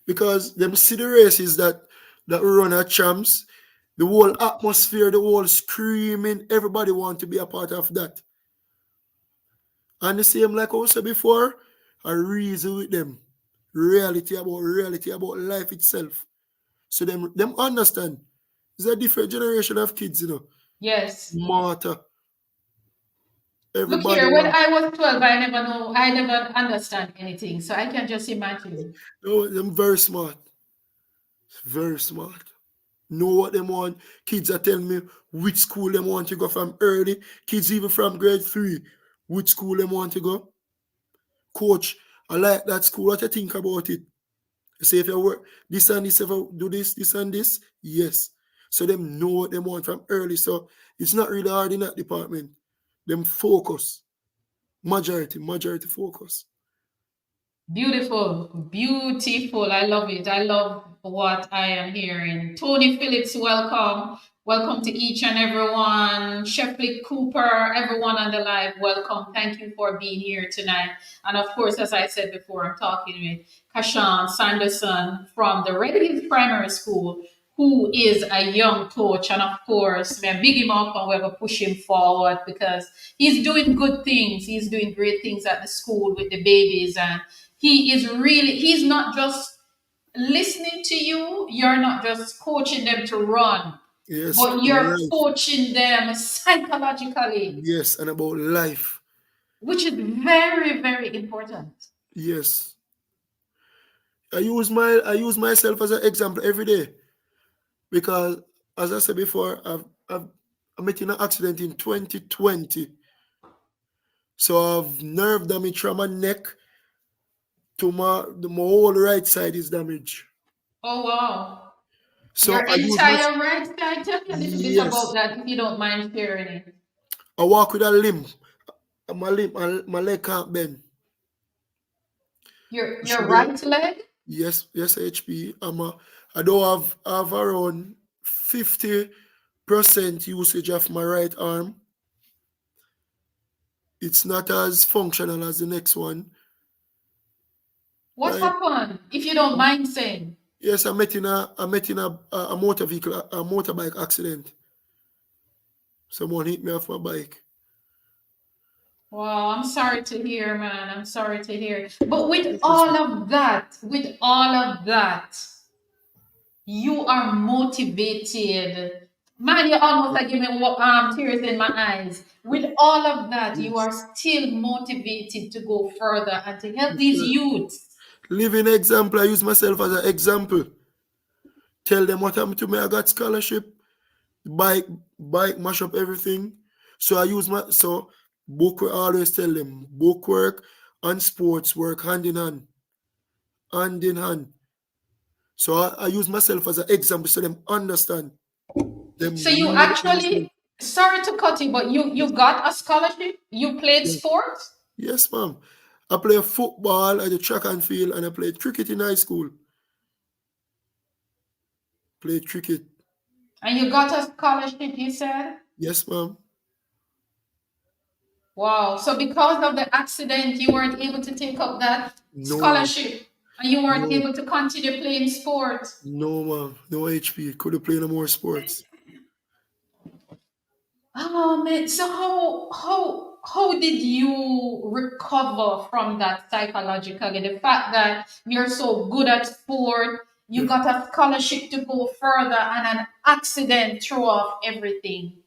Speaker 5: because them see the races that run at champs, the whole atmosphere, the whole screaming, everybody want to be a part of that. And the same like I said before, I reason with them. Reality about life itself. So them understand. It's a different generation of kids,
Speaker 4: Yes.
Speaker 5: Smarter.
Speaker 4: Look
Speaker 5: Everybody
Speaker 4: here, when
Speaker 5: want.
Speaker 4: I was 12, I never understand anything. So I can just imagine.
Speaker 5: No, them very smart. Very smart. Know what them want. Kids are telling me which school them want to go from early. Kids even from grade 3. Which school them want to go. Coach, I like that school. What you think about it? Say if you work this and this, if you do this and this, yes. So them know what they want from early. So it's not really hard in that department. Them focus. Majority focus.
Speaker 4: Beautiful, beautiful. I love it. I love what I am hearing. Tony Phillips, welcome. Welcome to each and everyone. Shefley Cooper, everyone on the live, welcome. Thank you for being here tonight. And of course, as I said before, I'm talking with Kashawn Saunderson from the Red Hills Primary School, who is a young coach. And of course, we're big him up and we're going to push him forward because he's doing good things. He's doing great things at the school with the babies. And he's not just listening to you, you're not just coaching them to run,
Speaker 5: Yes,
Speaker 4: but you're
Speaker 5: life.
Speaker 4: coaching them psychologically,
Speaker 5: Yes, and about life.
Speaker 4: which is very, very important.
Speaker 5: Yes. I use myself as an example every day because as I said before, I met in an accident in 2020. So I've nerve damage from my neck to my whole right side is damaged.
Speaker 4: Oh, wow.
Speaker 5: So
Speaker 4: Your
Speaker 5: I use my
Speaker 4: entire right side. Tell me a little bit about
Speaker 5: yes.
Speaker 4: that if you don't mind sharing it.
Speaker 5: I walk with a limb. And my leg can't bend.
Speaker 4: Your
Speaker 5: Should be
Speaker 4: right leg?
Speaker 5: yes, HP. I don't have around 50% usage of my right arm. It's not as functional as the next one.
Speaker 4: What
Speaker 5: Like
Speaker 4: happened? If you don't mind saying.
Speaker 5: yes, I met in a motor vehicle, a motorbike accident. Someone hit me off my bike.
Speaker 4: Wow, I'm sorry to hear, man. I'm sorry to hear. But
Speaker 5: Yes,
Speaker 4: with all of that, you are motivated. Man, you almost like giving tears in my eyes. With all of that, you
Speaker 5: yes.
Speaker 4: are still motivated to go further and to help
Speaker 5: Yes,
Speaker 4: these
Speaker 5: sir.
Speaker 4: youths.
Speaker 5: Living example. I use myself as an example. Tell them what happened to me. I got scholarship. Bike mash up everything. So I use my book work, I always tell them book work and sports work hand in hand. Hand in hand. So I use myself as an example so them understand. Them
Speaker 4: So you
Speaker 5: really understand.
Speaker 4: actually, sorry to cut you, but you got a scholarship. You played
Speaker 5: Yes,
Speaker 4: sports,
Speaker 5: yes, ma'am. I play football at the track and field and I played cricket in high school. Played cricket.
Speaker 4: and you got a scholarship. You said.
Speaker 5: Yes, ma'am.
Speaker 4: Wow. So because of the accident, you weren't able to take up that
Speaker 5: No,
Speaker 4: scholarship and you weren't
Speaker 5: no,
Speaker 4: able to continue playing sports.
Speaker 5: no, ma'am. No HP. Could have played no more sports.
Speaker 4: Oh man. So how did you recover from that psychologically? The fact that you're so good at sport, you
Speaker 5: Yeah.
Speaker 4: got a scholarship to go further and an accident threw off everything.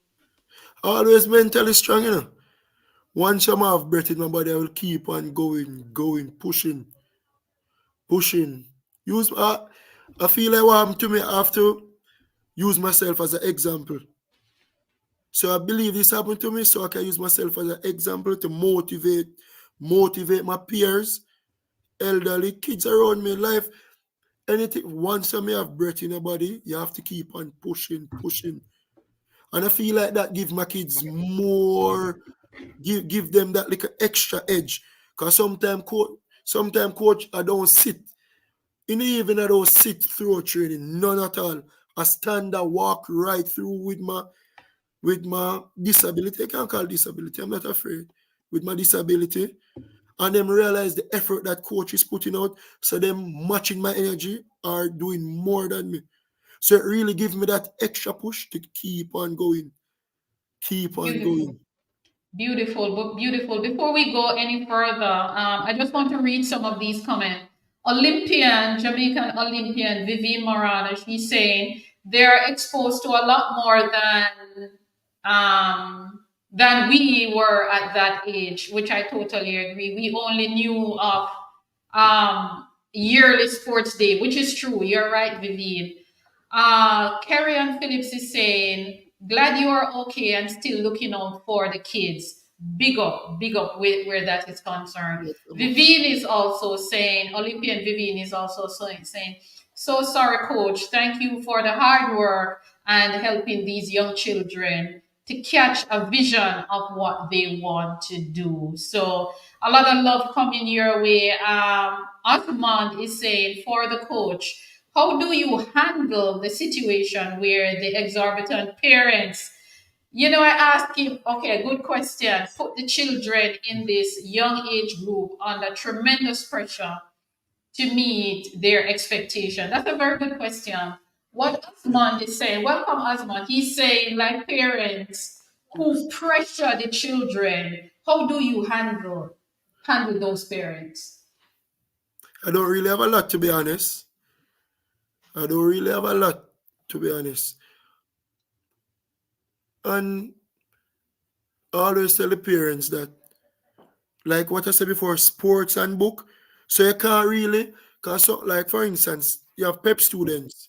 Speaker 5: Always mentally strong, Once I'm have breath in my body, I will keep on going, pushing. Use I feel like what happened to me, I have to use myself as an example. So I believe this happened to me, so I can use myself as an example to motivate my peers, elderly, kids around me in life. Anything once I may have breath in your body, you have to keep on pushing. And I feel like that give my kids more, give them that little extra edge. Cause sometimes Sometimes, coach, I don't sit. In the evening, I don't sit through training. None at all. I stand and walk right through with my disability. I can't call disability. I'm not afraid. With my disability. And them realize the effort that coach is putting out. So them matching my energy are doing more than me. So it really gives me that extra push to keep on going. Keep on
Speaker 4: Beautiful.
Speaker 5: going.
Speaker 4: Beautiful, but beautiful. Before we go any further, I just want to read some of these comments. Jamaican Olympian Vivian Morana, she's saying they're exposed to a lot more than we were at that age, which I totally agree. We only knew of yearly sports day, which is true. You're right, Vivian. Carrie Ann Phillips is saying, glad you are okay and still looking out for the kids. Big up where that is concerned.
Speaker 5: Yes,
Speaker 4: Vivian is also saying, Olympian Vivian is also saying, so sorry, coach. Thank you for the hard work and helping these young children to catch a vision of what they want to do. So a lot of love coming your way. Osmond is saying for the coach, how do you handle the situation where the exorbitant parents, I asked him, okay, good question, put the children in this young age group under tremendous pressure to meet their expectation? That's a very good question. What Osmond is saying, welcome Osmond, he's saying like parents who pressure the children, how do you handle those parents?
Speaker 5: I don't really have a lot, to be honest. I don't really have a lot, to be honest. And I always tell the parents that, like what I said before, sports and book. So you can't really, because so, like for instance, you have PEP students,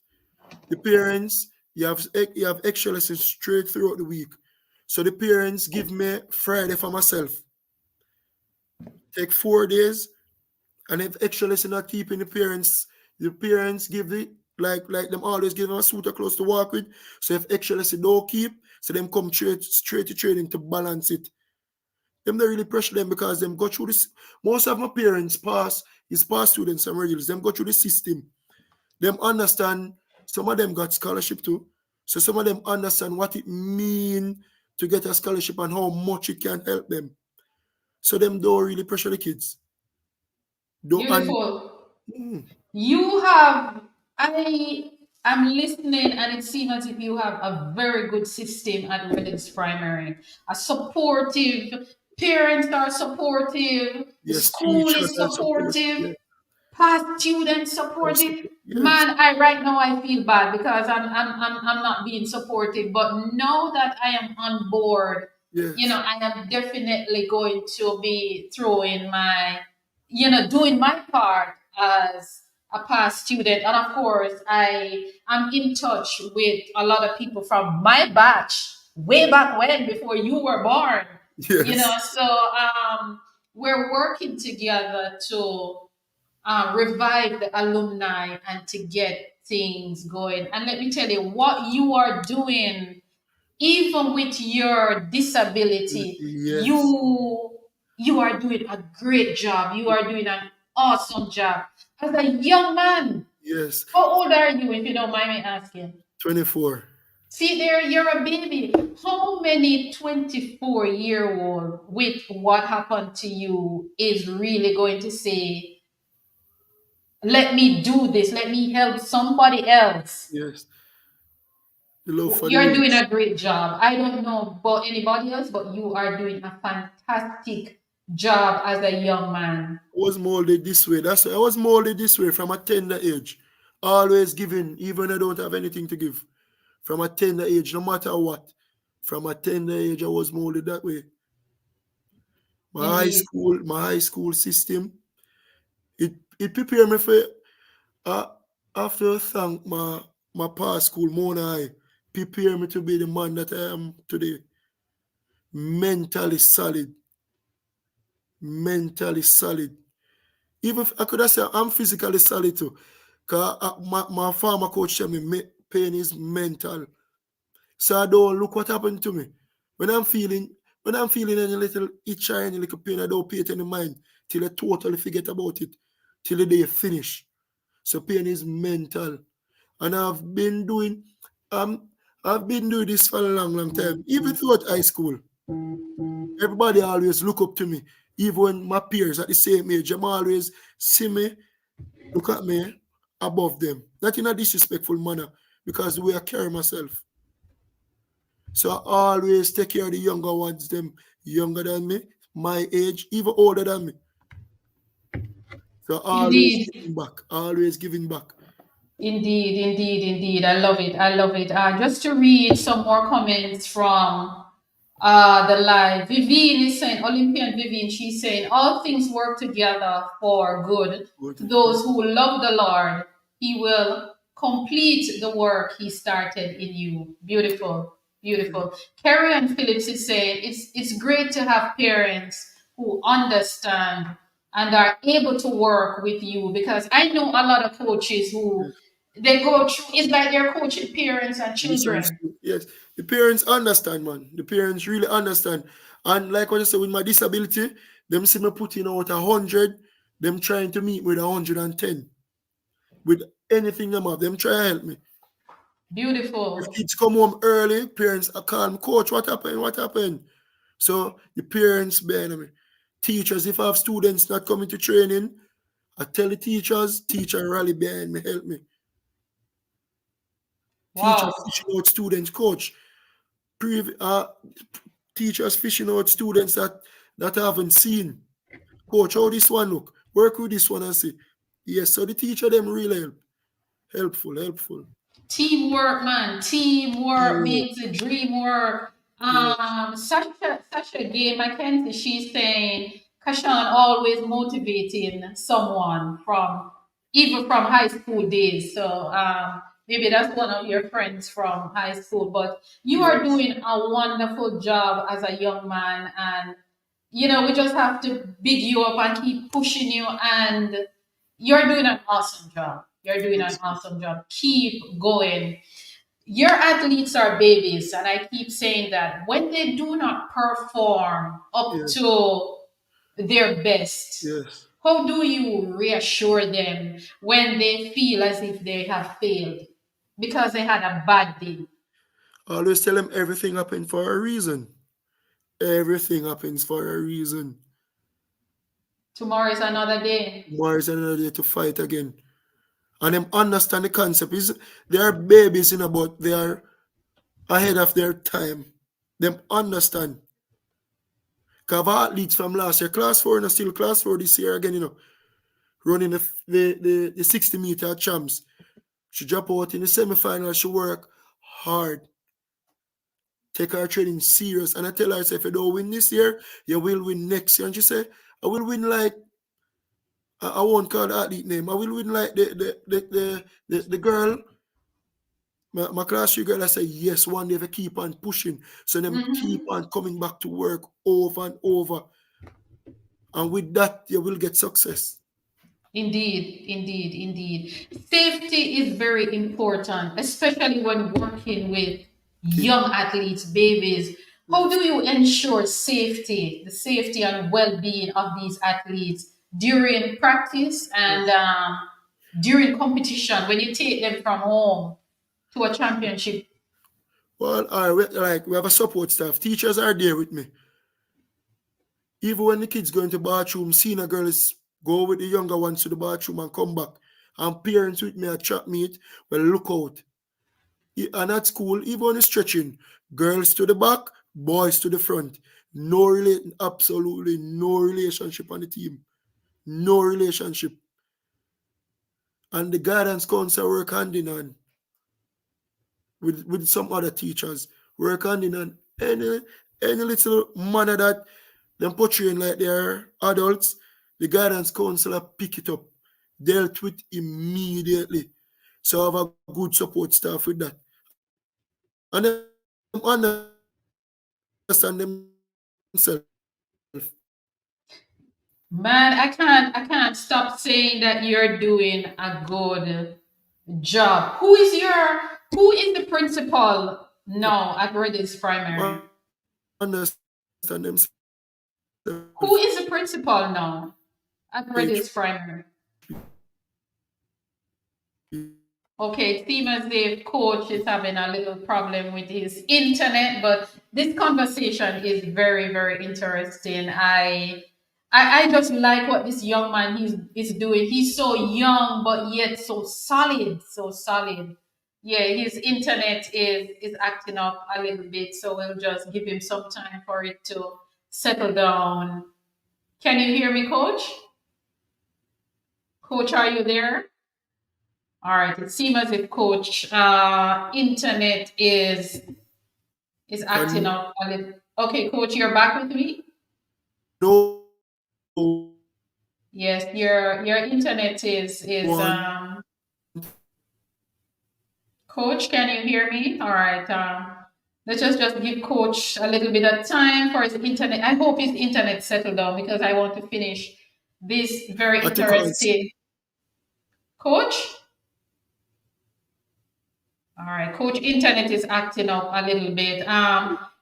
Speaker 5: the parents, you have extra lessons straight throughout the week. So the parents give me Friday for myself. Take 4 days, and if extra lesson not keeping the parents give the like them always give them a suit of clothes to walk with. So if extra lesson don't keep, so them come straight to training to balance it. Them don't really pressure them because them go through this. Most of my parents pass students and regulars. Them go through the system. Them understand. Some of them got scholarship too. So some of them understand what it mean to get a scholarship and how much it can help them. So them don't really pressure the kids. Don't and
Speaker 4: Beautiful. You have, I am listening, and it seems as if you have a very good system at Reddit's Primary. A supportive, parents are supportive, the
Speaker 5: yes,
Speaker 4: school
Speaker 5: teachers
Speaker 4: is
Speaker 5: and support.
Speaker 4: supportive,
Speaker 5: Yeah,
Speaker 4: past students
Speaker 5: and
Speaker 4: supportive.
Speaker 5: support. Yes,
Speaker 4: Man, I right now I feel bad because I'm not being supportive, but now that I am on board,
Speaker 5: yes,
Speaker 4: I am definitely going to be throwing my, doing my part as a past student. And of course, I am in touch with a lot of people from my batch way back when, before you were born.
Speaker 5: yes,
Speaker 4: So we're working together to revive the alumni and to get things going. And let me tell you, what you are doing, even with your disability,
Speaker 5: yes,
Speaker 4: you are doing a great job. You are doing an awesome job. As a young man,
Speaker 5: yes.
Speaker 4: how old are you, if you don't mind me asking?
Speaker 5: 24.
Speaker 4: See there, you're a baby. How many 24-year-old with what happened to you is really going to say, let me do this, let me help somebody else?
Speaker 5: Yes. The love for the
Speaker 4: You're doing
Speaker 5: youth.
Speaker 4: a great job. I don't know about anybody else, but you are doing a fantastic job as a young man.
Speaker 5: I was molded this way. That's why I was molded this way from a tender age. Always giving, even I don't have anything to give. From a tender age, no matter what. From a tender age, I was molded that way.
Speaker 4: Indeed.
Speaker 5: My high school system, it prepared me for uh, after I thank my past school, Mona High, prepare me to be the man that I am today. Mentally solid. Mentally solid. Even if I could have said I'm physically solid too. Cause my former coach tell me pain is mental. So I don't look what happened to me. When I'm feeling any little itch or any little pain, I don't pay it any mind. till you totally forget about it, till the day you finish. So pain is mental. And um I've been doing this for a long, long time. Even throughout high school, everybody always look up to me. Even when my peers at the same age, them always see me, look at me above them. Not in a disrespectful manner, because the way I carry myself. So I always take care of the younger ones, them younger than me, my age, even older than me. So always
Speaker 4: Indeed.
Speaker 5: giving back, always giving back.
Speaker 4: Indeed, indeed, indeed. I love it. I love it. Just to read some more comments from the live. Vivian is saying, Olympian Vivian, she's saying, all things work together for good
Speaker 5: Good.
Speaker 4: to those who love the Lord. He will complete the work he started in you. Beautiful, beautiful. Carrie Ann Phillips is saying, it's great to have parents who understand and are able to work with you, because I know a lot of coaches who
Speaker 5: Yes.
Speaker 4: they go through, it's like they're coaching parents and children.
Speaker 5: Misunderstood. Yes. The parents understand, man. The parents really understand. And like what I said, with my disability, them see me putting out 100, them trying to meet with 110. With anything them have, them try to help me. If
Speaker 4: Beautiful.
Speaker 5: kids come home early, parents are calm, coach, what happened? What happened? So the parents behind me. Teachers, if I have students not coming to training, I tell the teachers, teacher rally behind me, help me. Teacher
Speaker 4: Wow.
Speaker 5: fishing out students, coach. Uh, teachers fishing out students that I haven't seen. Coach, how this one look? Work with this one and see. Yes, so the teacher them really helpful, helpful.
Speaker 4: Teamwork, man. Teamwork
Speaker 5: Teamwork.
Speaker 4: makes the dream work.
Speaker 5: Yes,
Speaker 4: Sasha Gay Mackenzie, she's saying Kashawn always motivating someone from even from high school days. So maybe that's one of your friends from high school. But you are
Speaker 5: yes,
Speaker 4: doing a wonderful job as a young man, and you know, we just have to big you up and keep pushing you, and you're doing an awesome job. You're doing an
Speaker 5: yes,
Speaker 4: awesome job. Keep going. Your athletes are babies, and I keep saying that when they do not perform up
Speaker 5: yes,
Speaker 4: to their best,
Speaker 5: yes.
Speaker 4: how do you reassure them when they feel as if they have failed because they had a bad day?
Speaker 5: I always tell them everything happens for a reason. Everything happens for a reason.
Speaker 4: Tomorrow is another day.
Speaker 5: Tomorrow is another day to fight again. And them understand the concept. Is they are babies, but they are ahead of their time. Them understand. Because athletes from last year, class 4 and still class 4 this year again, running the 60-meter champs. She drop out in the semi-final, she work hard. Take her training serious. And I tell her, I say, if you don't win this year, you will win next year. And she say, I will win like I won't call the athlete name. I will win like the girl, my class 3 girl. I say, yes, one day they keep on pushing. So them keep
Speaker 4: Mhm.
Speaker 5: on coming back to work over and over. And with that, you will get success.
Speaker 4: Indeed, indeed, indeed. Safety is very important, especially when working with
Speaker 5: Okay.
Speaker 4: young athletes, babies. How
Speaker 5: Yes.
Speaker 4: do you ensure safety, the safety and well being of these athletes during practice and
Speaker 5: Yes.
Speaker 4: during competition when you take them from home to a championship?
Speaker 5: Well, we have a support staff. Teachers are there with me. Even when the kids go into bathroom, seeing a girls go with the younger ones to the bathroom and come back. And parents with me at track meet, well, look out. And at school, even on the stretching, girls to the back, boys to the front. Absolutely no relationship on the team. No relationship. And the guidance council work hand in hand with some other teachers. Work hand in hand. Any little manner that them portraying like they're adults, the guidance counselor pick it up, dealt with immediately. So I have a good support staff with that. And them understand themselves.
Speaker 4: Man, I can't stop saying that you're doing a good job. Who is the principal now at Reddy's Primary?
Speaker 5: Understand themselves.
Speaker 4: Who is the principal now? At Reddy's Primary. Okay, it seems as if coach is having a little problem with his internet, but this conversation is very, very interesting. I just like what this young man is doing. He's so young, but yet so solid, so solid. Yeah, his internet is acting up a little bit, so we'll just give him some time for it to settle down. Can you hear me, coach? Coach, are you there? All right. It seems as if coach internet is acting
Speaker 5: And
Speaker 4: up a little. Okay, coach, you're back with me?
Speaker 5: no
Speaker 4: Yes, your internet is
Speaker 5: one
Speaker 4: coach, can you hear me? All right. Let's just give coach a little bit of time for his internet. I hope his internet settled down because I want to finish this very
Speaker 5: articles.
Speaker 4: interesting coach. All right, Coach Internet is acting up a little bit.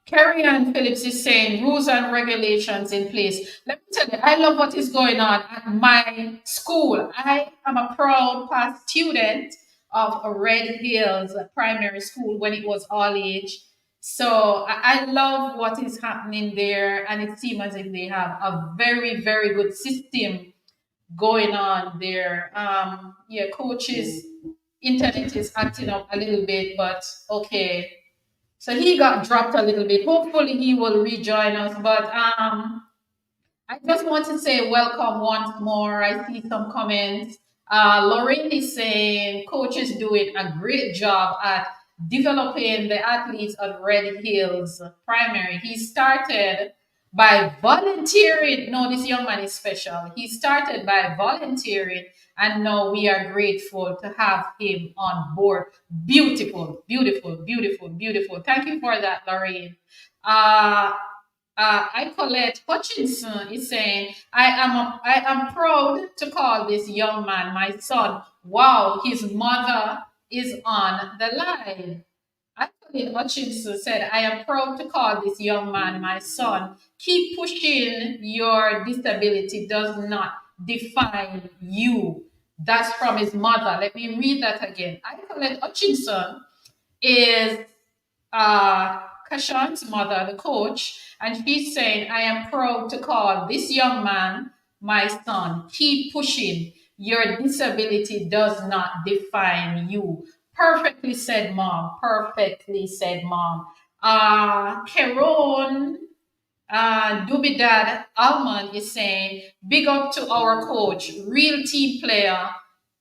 Speaker 4: Carrie Ann Phillips is saying rules and regulations in place. Let me tell you, I love what is going on at my school. I am a proud past student of Red Hills Primary School when it was all age. So I love what is happening there, and it seems as if they have a very, very good system going on there. Yeah, coaches internet is acting up a little bit, but okay. So he got dropped a little bit. Hopefully he will rejoin us. But I just want to say welcome once more. I see some comments. Lorraine is saying coach is doing a great job at developing the athletes at Red Hills Primary. He started by volunteering. No, this young man is special. He started by volunteering, and now we are grateful to have him on board. Beautiful, beautiful, beautiful, beautiful. Thank you for that, Lorraine. Uh, I Colette Hutchinson is saying, I am proud to call this young man my son. Wow, his mother is on the line. I Colette Hutchinson said, I am proud to call this young man my son. Keep pushing. Your disability does not define you. That's from his mother. Let me read that again. I Colette Hutchinson is Kashawn's mother, the coach, and she's saying, I am proud to call this young man my son. Keep pushing. Your disability does not define you. Perfectly said, mom. Perfectly said, mom. Keron Dubidad Almond is saying, big up to our coach, real team player,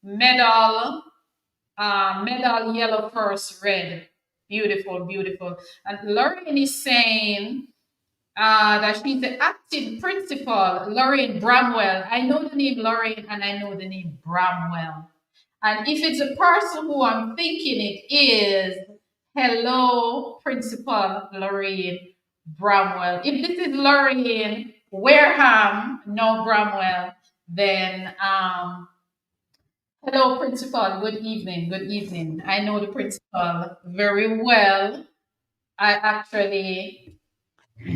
Speaker 4: medal medal yellow first red. Beautiful, beautiful. And Lorraine is saying that she's the acting principal, Lorraine Bramwell. I know the name Lorraine and I know the name Bramwell. And if it's a person who I'm thinking it is, hello, Principal Lorraine Bramwell. If this is Lorraine Wareham, no Bramwell, then hello, Principal. Good evening. Good evening. I know the principal very well. I actually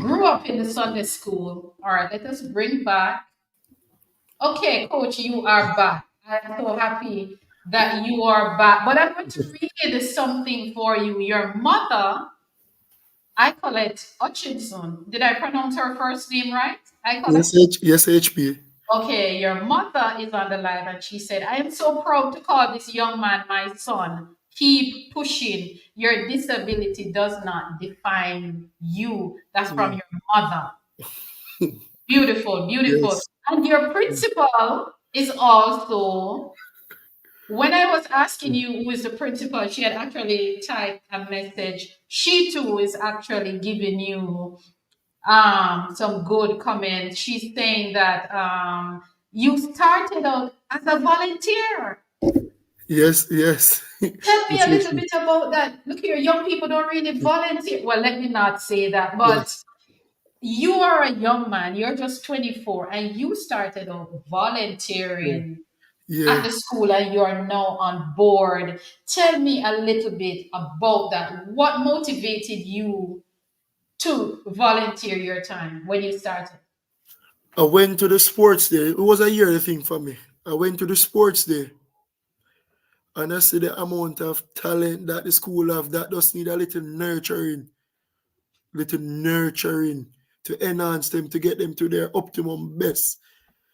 Speaker 4: grew up in the Sunday school. All right, let us bring back. Okay, Coach, you are back. I'm so happy that you are back. But I'm going to read something for you. Your mother, I call it Hutchinson. Did I pronounce her first name right? I call it.
Speaker 5: Yes, HP.
Speaker 4: Okay, your mother is on the line and she said, I am so proud to call this young man my son. Keep pushing. Your disability does not define you. That's from your mother. Beautiful, beautiful.
Speaker 5: Yes.
Speaker 4: And your principal is also, when I was asking you who is the principal, she had actually typed a message. She too is actually giving you some good comments. She's saying that you started out as a volunteer.
Speaker 5: Yes, yes.
Speaker 4: Tell me
Speaker 5: Yes,
Speaker 4: a little
Speaker 5: HP.
Speaker 4: bit about that. Look here, young people don't really volunteer. Well, let me not say that, but
Speaker 5: Yes.
Speaker 4: you are a young man. You're just 24, and you started out
Speaker 5: Yeah.
Speaker 4: volunteering
Speaker 5: Yeah.
Speaker 4: at the school, and you're now on board. Tell me a little bit about that. What motivated you to volunteer your time when you started?
Speaker 5: I went to the sports day. It was a yearly thing for me. I went to the sports day and I see the amount of talent that the school have that just need a little nurturing to enhance them, to get them to their optimum best.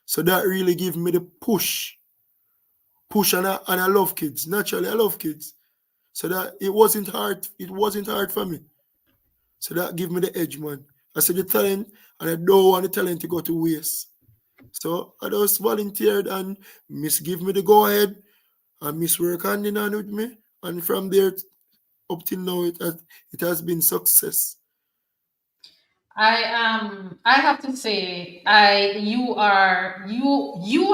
Speaker 5: So that really gave me the push. And I love kids. Naturally, I love kids. So that it wasn't hard. It wasn't hard for me. So that gave me the edge, man. I said the talent, and I don't want the talent to go to waste. So I just volunteered, and Miss give me the go ahead, and Miss work hand in hand with me, and from there up till now it has been success.
Speaker 4: I have to say, you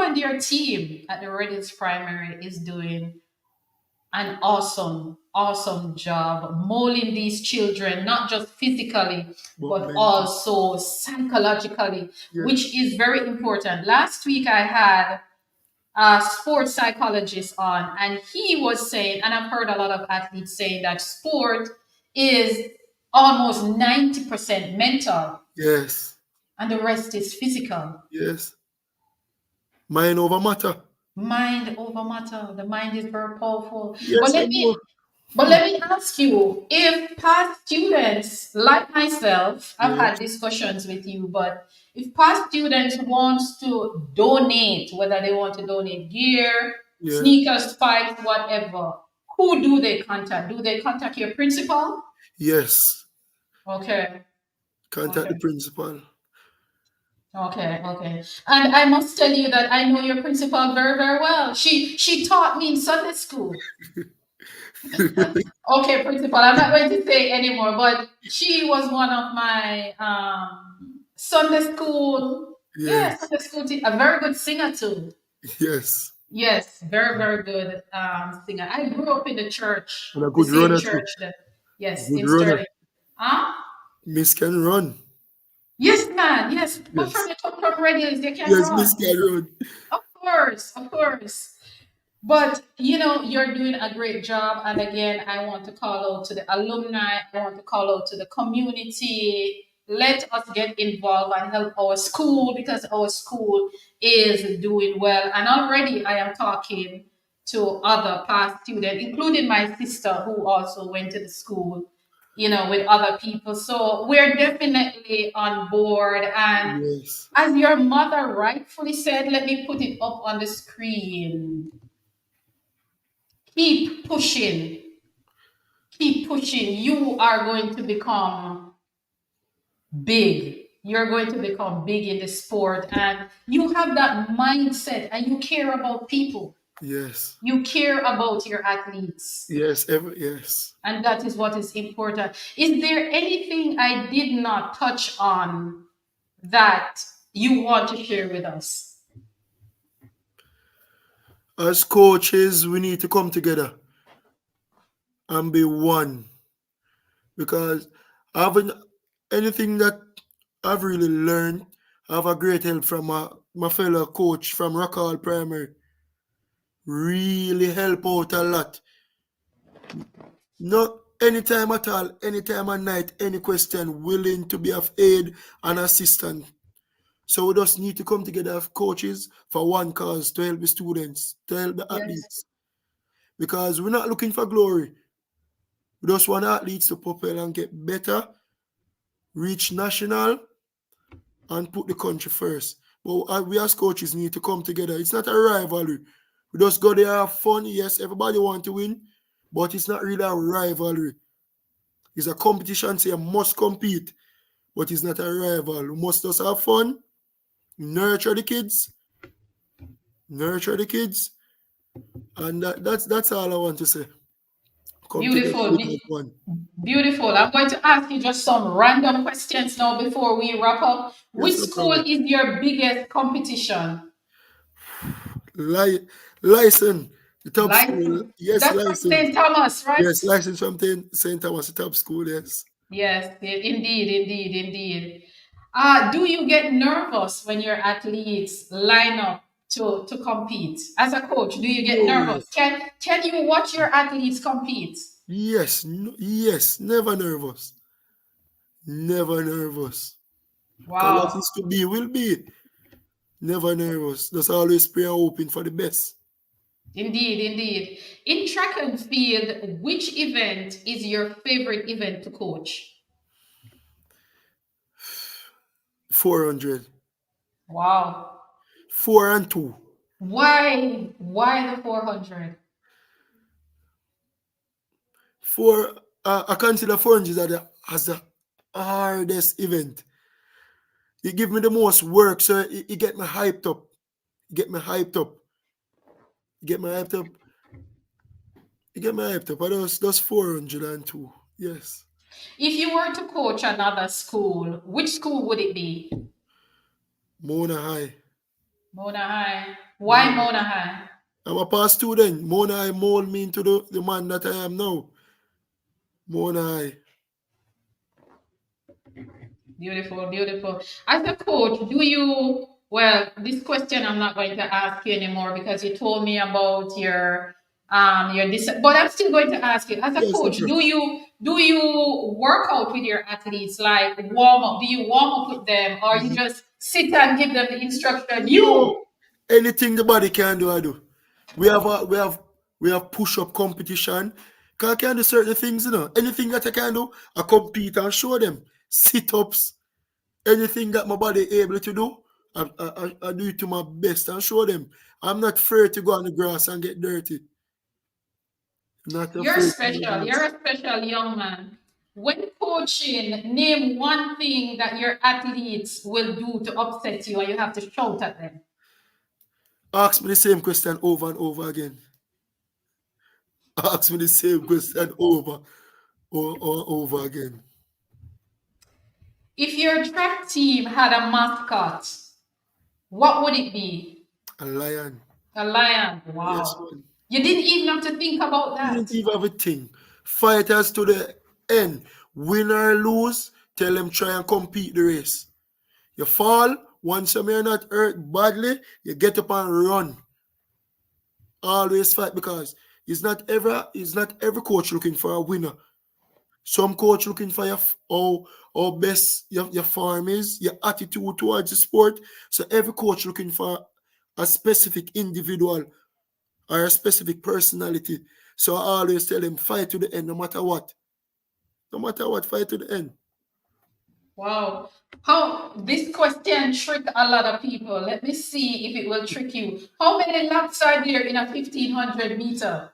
Speaker 4: and your team at the Reddit's Primary is doing an awesome job molding these children, not just physically, but
Speaker 5: But
Speaker 4: also psychologically,
Speaker 5: yeah,
Speaker 4: which is very important. Last week I had a sports psychologist on, and he was saying, and I've heard a lot of athletes saying that sport is almost 90% mental
Speaker 5: yes,
Speaker 4: and the rest is physical.
Speaker 5: yes. Mind over matter.
Speaker 4: Mind over matter. The mind is very powerful. But
Speaker 5: Yes, I
Speaker 4: let
Speaker 5: know.
Speaker 4: me But let me ask you, if past students like myself, I've
Speaker 5: Yes,
Speaker 4: had discussions with you, but if past students wants to donate, whether they want to donate gear,
Speaker 5: yeah,
Speaker 4: sneakers, spikes, whatever, who do they contact? Do they contact your principal?
Speaker 5: yes.
Speaker 4: Okay,
Speaker 5: Contact
Speaker 4: okay.
Speaker 5: the principal.
Speaker 4: Okay. And I must tell you that I know your principal very, very well. She taught me in Sunday school. Okay, principal, I'm not going to say anymore, but she was one of my Sunday school, yeah,
Speaker 5: Yes,
Speaker 4: Sunday school a very good singer too.
Speaker 5: yes.
Speaker 4: Yes, very, very good singer. I grew up in the church,
Speaker 5: And a
Speaker 4: the
Speaker 5: good
Speaker 4: same
Speaker 5: runner too.
Speaker 4: church that, yes,
Speaker 5: Good
Speaker 4: in
Speaker 5: runner.
Speaker 4: Sterling. Huh?
Speaker 5: Miss can run.
Speaker 4: Yes, man, yes. But from
Speaker 5: Yes.
Speaker 4: the top from radios, they can
Speaker 5: Yes, Miss
Speaker 4: run.
Speaker 5: can run.
Speaker 4: Of course. But you're doing a great job. And again, I want to call out to the alumni. I want to call out to the community. Let us get involved and help our school because our school is doing well. And already I am talking to other past students, including my sister who also went to the school, with other people. So we're definitely on board. And
Speaker 5: Yes.
Speaker 4: as your mother rightfully said, let me put it up on the screen. Keep pushing. Keep pushing. You are going to become big. You're going to become big in the sport. And you have that mindset and you care about people.
Speaker 5: Yes.
Speaker 4: You care about your athletes.
Speaker 5: Yes. Yes.
Speaker 4: And that is what is important. Is there anything I did not touch on that you want to share with us?
Speaker 5: As coaches, we need to come together and be one. Because having anything that I've really learned, I have a great help from my fellow coach from Rockall Primary. Really help out a lot. Not anytime at all, anytime at night, any question, willing to be of aid and assistance. So we just need to come together as coaches for one cause, to help the students, to help the
Speaker 4: Yes.
Speaker 5: athletes. Because we're not looking for glory. We just want athletes to propel and get better, reach national, and put the country first. But we as coaches need to come together. It's not a rivalry. We just go there, have fun. Yes, everybody want to win, but it's not really a rivalry. It's a competition, so you must compete, but it's not a rival. We must just have fun, nurture the kids, and that's all I want to say. Come together,
Speaker 4: Beautiful.
Speaker 5: become one.
Speaker 4: Beautiful. I'm going to ask you just some random questions now before we wrap up. Which
Speaker 5: Yes, no
Speaker 4: school
Speaker 5: problem.
Speaker 4: is your biggest competition?
Speaker 5: License, the top school.
Speaker 4: License.
Speaker 5: Yes,
Speaker 4: That's from
Speaker 5: license.
Speaker 4: St. Thomas, right?
Speaker 5: Yes, license from St. Thomas, the top school. Yes.
Speaker 4: Yes, indeed. Do you get nervous when your athletes line up to compete? As a coach, do you get
Speaker 5: No.
Speaker 4: nervous? Can you watch your athletes compete?
Speaker 5: Yes. No, yes. Never nervous. Never nervous. Because what
Speaker 4: Wow.
Speaker 5: is to be will be. Never nervous. Just always pray and hoping for the best.
Speaker 4: Indeed, indeed. In track and field, which event is your favorite event to coach?
Speaker 5: 400.
Speaker 4: Wow.
Speaker 5: 4 and 2.
Speaker 4: Why? Why the 400?
Speaker 5: I consider 400 as the hardest event. It give me the most work, so it get me hyped up. It get me hyped up. It get me hyped up. It get me hyped up. But those 402. Yes.
Speaker 4: If you were to coach another school, which school would it be?
Speaker 5: Mona High.
Speaker 4: Mona High. Why Mona High?
Speaker 5: I'm a past student. Mona High mold me into the man that I am now. Mona High.
Speaker 4: Beautiful, beautiful. As a coach, well, this question I'm not going to ask you anymore because you told me about but I'm still going to ask you, as a
Speaker 5: Yes,
Speaker 4: coach,
Speaker 5: sir.
Speaker 4: do you work out with your athletes, like warm up? Do you warm up with them, or you just sit and give them the instruction?
Speaker 5: No. Anything the body can do, I do. We have push-up competition. Cause I can do certain things, Anything that I can do, I compete and show them. Sit-ups, anything that my body able to do, I do it to my best and show them. I'm not afraid to go on the grass and get dirty. Not
Speaker 4: You're
Speaker 5: afraid to
Speaker 4: special.
Speaker 5: do
Speaker 4: You're a special young man. When coaching, name one thing that your athletes will do to upset you, and you have to shout at them.
Speaker 5: Ask me the same question over and over again. Ask me the same question over or over again.
Speaker 4: If your track team had a mascot, what would it be?
Speaker 5: A lion.
Speaker 4: A lion. Wow.
Speaker 5: Yes, man.
Speaker 4: You didn't even have to think about
Speaker 5: You
Speaker 4: that.
Speaker 5: didn't even have a thing. Fighters to the end. Win or lose, tell them try and compete the race. You fall, once you're not hurt badly, you get up and run. Always fight because it's not every coach looking for a winner. Some coach looking for how best your form is, your attitude towards the sport. So every coach looking for a specific individual or a specific personality. So I always tell them fight to the end, no matter what. No matter what, fight to the end.
Speaker 4: Wow. How this question trick a lot of people. Let me see if it will trick you. How many laps are there in a 1500 meter?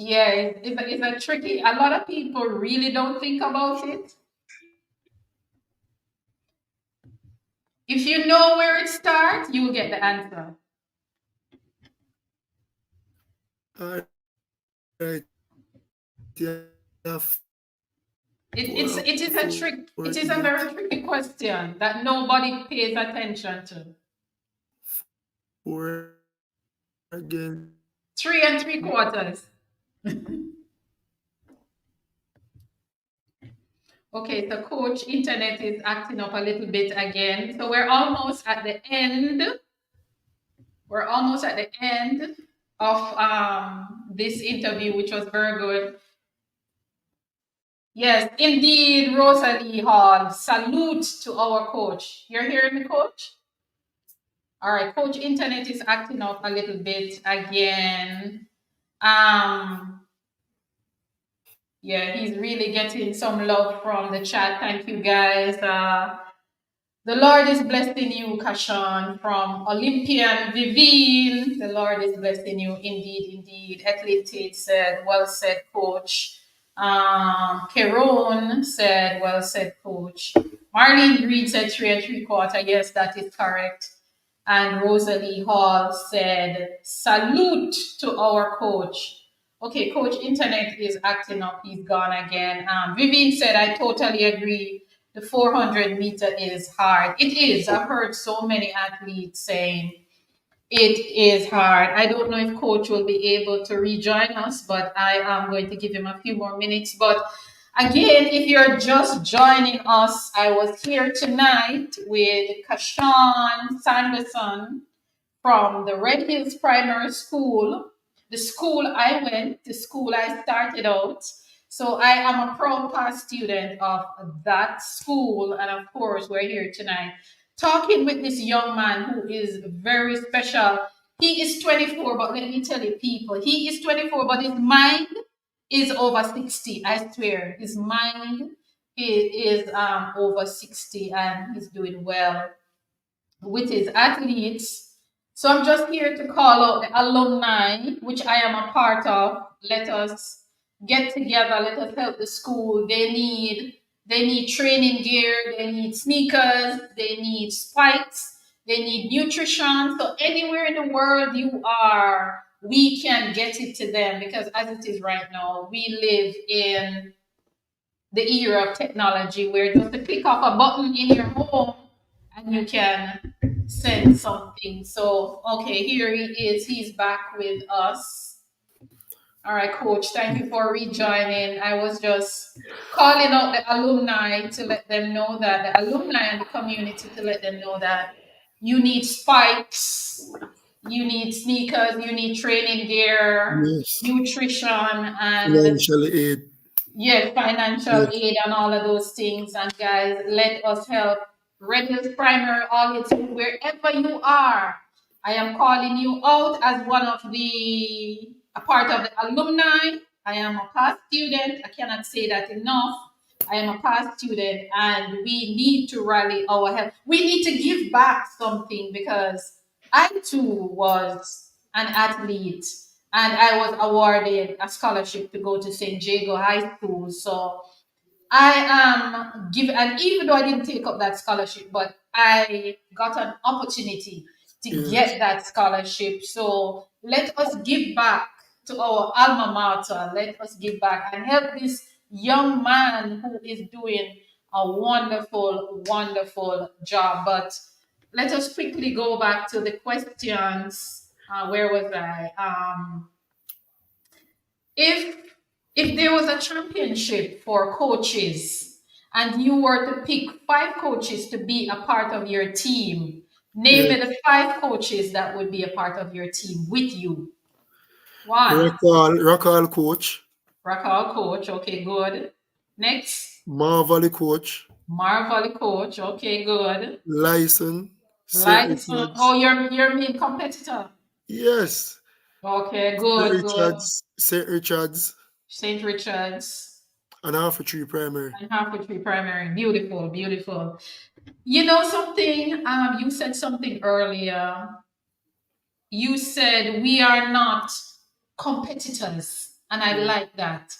Speaker 4: Yeah, it's a tricky. A lot of people really don't think about it. If you know where it starts, you will get the answer.
Speaker 5: All right. Yeah.
Speaker 4: It is a trick. It is a very tricky question that nobody pays attention to.
Speaker 5: Four again.
Speaker 4: 3 3/4. Okay, so coach, internet is acting up a little bit again. So we're almost at the end. We're almost at the end of this interview, which was very good. Yes, indeed, Rosalie Hall. Salute to our coach. You're hearing me, coach? All right, coach, internet is acting up a little bit again. Yeah, he's really getting some love from the chat. Thank you, guys. The Lord is blessing you, Kashawn, from Olympian Vivine. The Lord is blessing you, indeed, indeed. Ethlyn Tate said, well said, coach. Keron said, well said, coach. Marlene Green said 3 3/4. Yes, that is correct. And Rosalie Hall said, salute to our coach. Okay, coach, internet is acting up. He's gone again. Vivian said, I totally agree. The 400 meter is hard. It is. I've heard so many athletes saying it is hard. I don't know if coach will be able to rejoin us, but I am going to give him a few more minutes. But again, if you're just joining us, I was here tonight with Kashawn Saunderson from the Red Hills Primary School, the school I went, the school I started out. So I am a proud past student of that school. And of course, we're here tonight talking with this young man who is very special. He is 24, but let me tell you, people, he is 24, but his mind is over 60. I swear, his mind is over 60, and he's doing well with his athletes. So I'm just here to call out the alumni, which I am a part of. Let us get together. Let us help the school. They need training gear. They need sneakers. They need spikes. They need nutrition. So anywhere in the world you are, we can get it to them, because as it is right now, we live in the era of technology where just to click off a button in your home and you can send something. So, okay, here he is. He's back with us. All right, coach, thank you for rejoining. I was just calling out the alumni to let them know that the alumni and the community to let them know that you need spikes, you need sneakers, you need training gear,
Speaker 5: Yes.
Speaker 4: nutrition, and
Speaker 5: Financial aid.
Speaker 4: yeah, financial
Speaker 5: Yes.
Speaker 4: aid and all of those things. And guys, let us help Red Hills Primary, all its wherever you are. I am calling you out as one of a part of the alumni. I am a past student. I cannot say that enough. I am a past student, and we need to rally our help. We need to give back something, because I too was an athlete, and I was awarded a scholarship to go to St. Jago High School. So I am given, and even though I didn't take up that scholarship, but I got an opportunity to
Speaker 5: Yes.
Speaker 4: get that scholarship. So let us give back to our alma mater. Let us give back and help this young man who is doing a wonderful, wonderful job. But let us quickly go back to the questions. Where was I? If there was a championship for coaches and you were to pick 5 coaches to be a part of your team, name
Speaker 5: Yes.
Speaker 4: me the 5 coaches that would be a part of your team with you. One,
Speaker 5: Rockall coach.
Speaker 4: Rakal coach. Okay, good. Next,
Speaker 5: Marvally coach.
Speaker 4: Marvally coach. Okay, good.
Speaker 5: Lyson. St.
Speaker 4: Lighton. Oh,
Speaker 5: Richards.
Speaker 4: your main competitor.
Speaker 5: Yes.
Speaker 4: Okay,
Speaker 5: St.
Speaker 4: good, good.
Speaker 5: Richards. St. Richards.
Speaker 4: St. Richards
Speaker 5: And half a tree primary.
Speaker 4: and Halfway Primary. Beautiful, beautiful. You know something? You said something earlier. You said we are not competitors, and I
Speaker 5: Yeah.
Speaker 4: like that.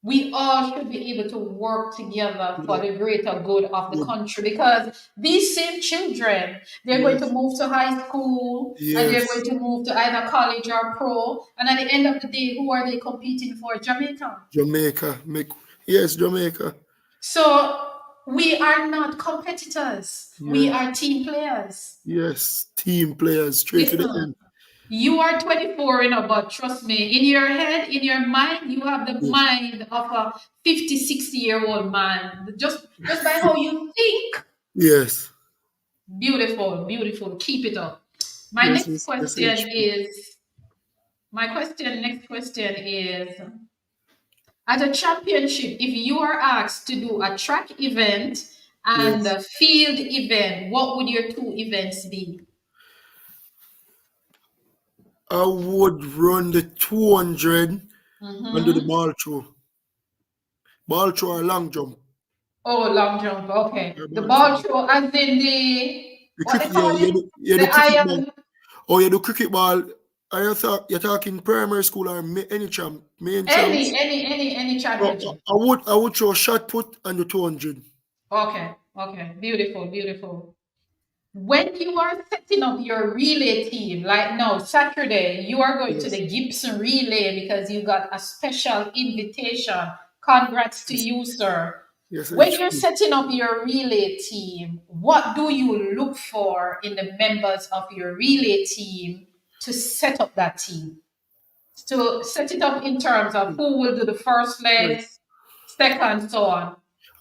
Speaker 4: We all should be able to work together for
Speaker 5: Yeah.
Speaker 4: the greater good of the
Speaker 5: Yeah.
Speaker 4: country, because these same children, they're going to
Speaker 5: Yes.
Speaker 4: move to high school and they're
Speaker 5: Yes.
Speaker 4: going to move to either college or pro. And at the end of the day, who are they competing for? Jamaica.
Speaker 5: Jamaica. Yes, Jamaica.
Speaker 4: So we are not competitors, we
Speaker 5: Yes.
Speaker 4: are team players.
Speaker 5: Yes. Team players straight to the
Speaker 4: Listen,
Speaker 5: end.
Speaker 4: you are 24, but trust me, in your head, in your mind, you have the
Speaker 5: Yes.
Speaker 4: mind of a 50, 60-year-old man. Just by how you think.
Speaker 5: Yes.
Speaker 4: Beautiful, beautiful. Keep it up. My
Speaker 5: Yes.
Speaker 4: next
Speaker 5: Yes.
Speaker 4: question
Speaker 5: SHP.
Speaker 4: is next question is, at a championship, if you are asked to do a track event and
Speaker 5: Yes.
Speaker 4: a field event, what would your 2 events be?
Speaker 5: I would run the 200 and do the
Speaker 4: Mm-hmm.
Speaker 5: ball throw. Ball throw or long jump.
Speaker 4: Oh, long jump. Okay.
Speaker 5: Or
Speaker 4: The
Speaker 5: ball
Speaker 4: ball
Speaker 5: throw.
Speaker 4: throw, as in the,
Speaker 5: The
Speaker 4: what they
Speaker 5: cricket, yeah,
Speaker 4: call it?
Speaker 5: you do
Speaker 4: The
Speaker 5: cricket ball.
Speaker 4: iron.
Speaker 5: Oh, you do cricket ball. Are you're talking primary school or main champs?
Speaker 4: Any
Speaker 5: Oh,
Speaker 4: championship.
Speaker 5: I would throw shot put and the 200.
Speaker 4: Okay. Okay. Beautiful. Beautiful. When you are setting up your relay team, like now, Saturday, you are going to
Speaker 5: Yes.
Speaker 4: the Gibson relay because you got a special invitation. Congrats to
Speaker 5: Yes.
Speaker 4: you, sir.
Speaker 5: Yes,
Speaker 4: When you're
Speaker 5: HP.
Speaker 4: setting up your relay team, what do you look for in the members of your relay team to set up that team? To set it up in terms of who will do the first leg,
Speaker 5: Yes.
Speaker 4: second, so on.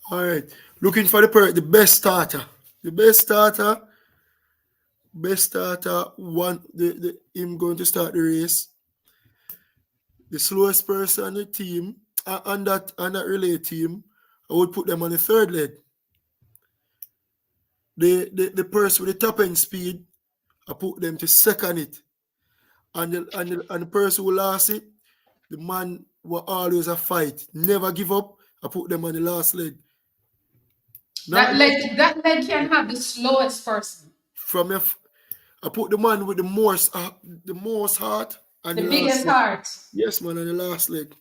Speaker 5: All right. Looking for the best starter. The best starter, one the him going to start the race. The slowest person on the team, on that relay team, I would put them on the third leg. the person with the top end speed, I put them to second it. And the person who lost it, the man will always a fight. Never give up. I put them on the last leg.
Speaker 4: That leg can have the slowest person,
Speaker 5: From I put the man with the most heart on
Speaker 4: the
Speaker 5: the last
Speaker 4: biggest
Speaker 5: leg.
Speaker 4: heart.
Speaker 5: Yes, man, on the last leg.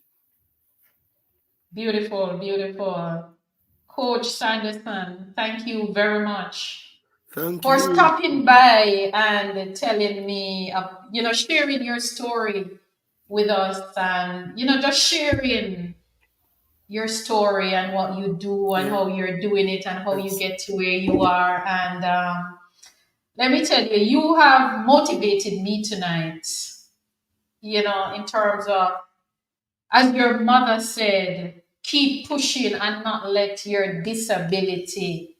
Speaker 4: Beautiful, beautiful. Coach Saunderson, thank you very much
Speaker 5: Thank
Speaker 4: for
Speaker 5: you.
Speaker 4: stopping by and telling me, sharing your story with us and, just sharing your story and what you do and
Speaker 5: Yeah.
Speaker 4: how you're doing it and how you
Speaker 5: Yes.
Speaker 4: get to where you are. And let me tell you, you have motivated me tonight, in terms of, as your mother said, keep pushing and not let your disability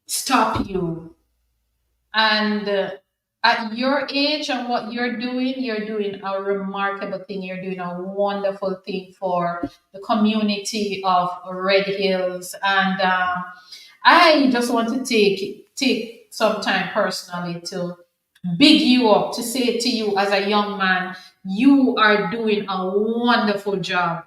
Speaker 4: stop you. And at your age and what you're doing a remarkable thing. You're doing a wonderful thing for the community of Red Hills. And I just want to take some time personally to big you up, to say to you as a young man, you are doing a wonderful job.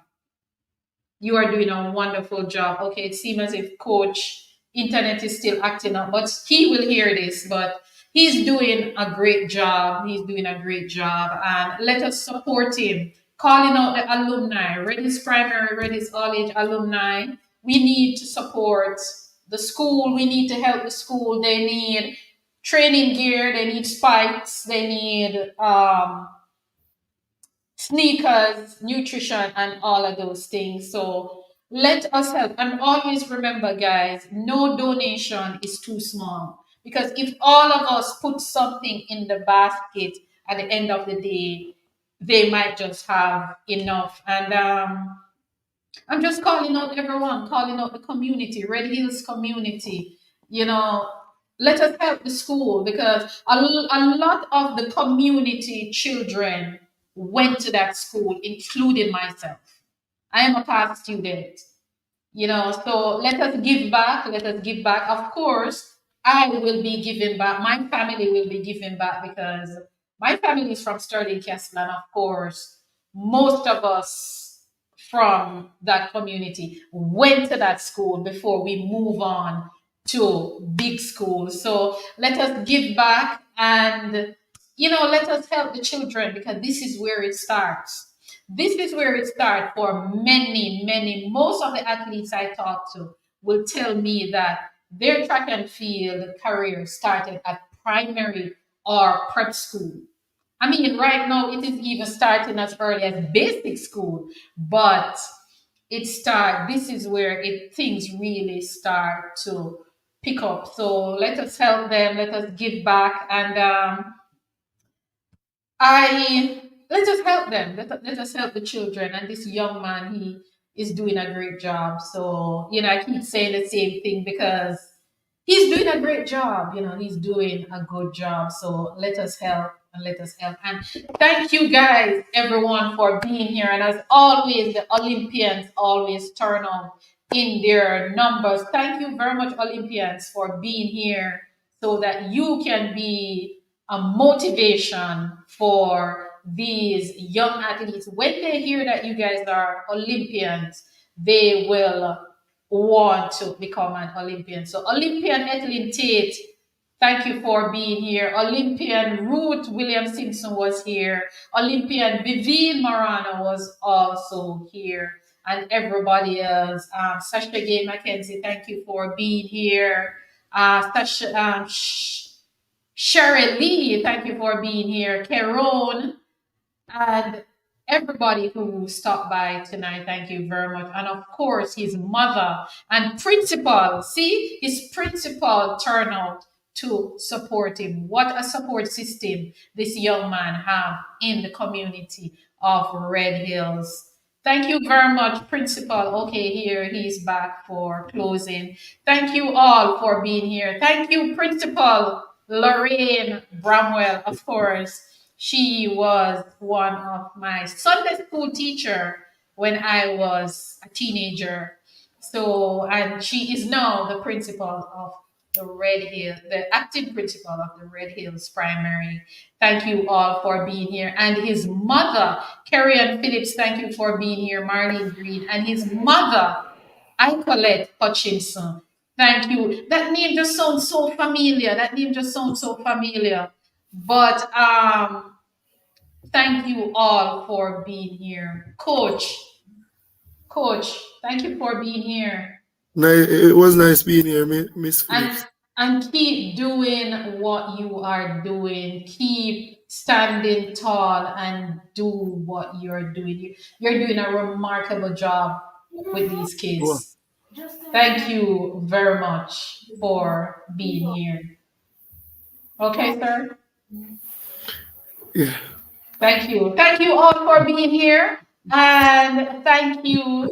Speaker 4: You are doing a wonderful job. Okay, it seems as if Coach Internet is still acting up, but he will hear this. But he's doing a great job. He's doing a great job. And let us support him. Calling out the alumni, Reddy's Primary, Reddy's All Age alumni. We need to support the school. We need to help the school. They need training gear. They need spikes. They need sneakers, nutrition, and all of those things. So let us help. And always remember, guys, no donation is too small. Because if all of us put something in the basket at the end of the day, they might just have enough. And I'm just calling out everyone, calling out the community, Red Hills community. You know, let us help the school because a lot of the community children went to that school, including myself. I am a past student, so let us give back. Let us give back. Of course, I will be giving back. My family will be giving back because my family is from Sterling Castle, and of course, most of us from that community went to that school before we move on to big school. So let us give back and let us help the children because this is where it starts. This is where it starts for many, many. Most of the athletes I talk to will tell me that their track and field career started at primary or prep school. I mean, right now it is even starting as early as basic school, but this is where things really start to pick up. So let us help them, let us give back, and I let us help them. Let us help the children. And this young man, he is doing a great job. So, I keep saying the same thing because he's doing a great job. He's doing a good job. So let us help and let us help. And thank you guys, everyone, for being here. And as always, the Olympians always turn out in their numbers. Thank you very much, Olympians, for being here so that you can be a motivation for these young athletes. When they hear that you guys are Olympians, they will want to become an Olympian. So Olympian Ethelyn Tate, thank you for being here. Olympian Ruth William Simpson was here. Olympian Vivian Morano was also here. And everybody else. Sasha Gay Mackenzie, thank you for being here. Sasha, Cheryl Lee, thank you for being here. Keron, and everybody who stopped by tonight, thank you very much. And of course, his mother and principal. See, his principal turned out to support him. What a support system this young man have in the community of Red Hills. Thank you very much, Principal. Okay, here he's back for closing. Thank you all for being here. Thank you, Principal Lorraine Bramwell, of course. She was one of my Sunday school teacher when I was a teenager. So, and she is now the principal of the Red Hill, the acting principal of the Red Hills Primary. Thank you all for being here. And his mother, Carrie-Ann Phillips, thank you for being here. Marlene Green. And his mother, Icolette Hutchinson. Thank you. That name just sounds so familiar. But thank you all for being here. Coach, thank you for being here.
Speaker 5: It was nice being here, Miss Phillips.
Speaker 4: And keep doing what you are doing. Keep standing tall and do what you're doing. You're doing a remarkable job with these kids. Thank you very much for being here. Okay, sir?
Speaker 5: Yeah.
Speaker 4: Thank you. Thank you all for being here. And thank you,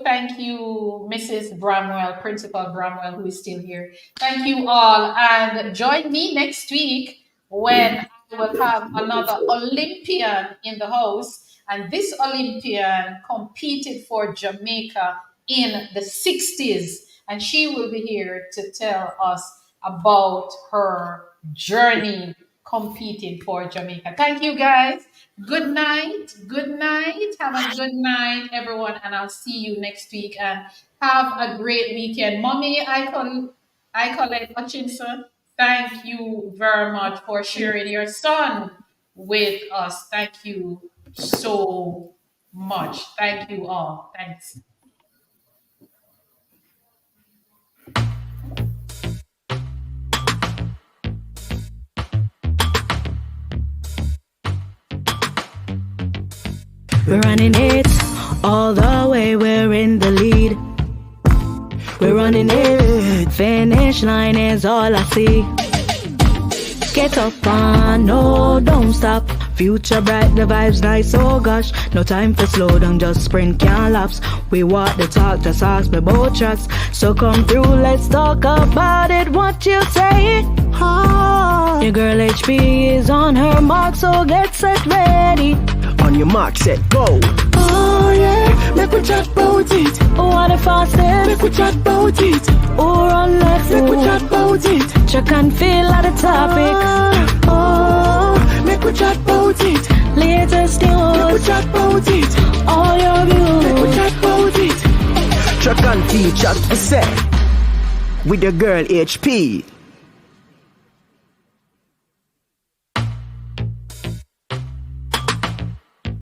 Speaker 4: Mrs. Bramwell, Principal Bramwell, who is still here. Thank you all. And join me next week when I will have another Olympian in the house. And this Olympian competed for Jamaica in the 60s. And she will be here to tell us about her journey competing for Jamaica. Thank you, guys. Good night. Have a good night, everyone. And I'll see you next week. And have a great weekend. Mommy, Icolette Hutchinson, thank you very much for sharing your son with us. Thank you so much. Thank you all. Thanks.
Speaker 3: We're running it all the way, we're in the lead. We're running it, finish line is all I see. Get up on, no, don't stop. Future bright, the vibes nice, oh gosh. No time for slow down, just sprint, can't lapse. We walk the talk, just ask me both tracks. So come through, let's talk about it, what you say? Your girl HP is on her mark, so get set ready.
Speaker 1: On your mark, set, go.
Speaker 2: Oh yeah, make we chat about it.
Speaker 3: What the fastest?
Speaker 2: Make we chat about it.
Speaker 3: Or on left,
Speaker 2: Make we chat about it.
Speaker 3: check and feel at the topic.
Speaker 2: Oh, make we chat about it.
Speaker 3: Latest
Speaker 2: Make we
Speaker 3: news,
Speaker 2: chat about it.
Speaker 3: all your
Speaker 2: Make we
Speaker 3: views.
Speaker 2: chat about it.
Speaker 1: Track and feel chat for set. With the girl HP.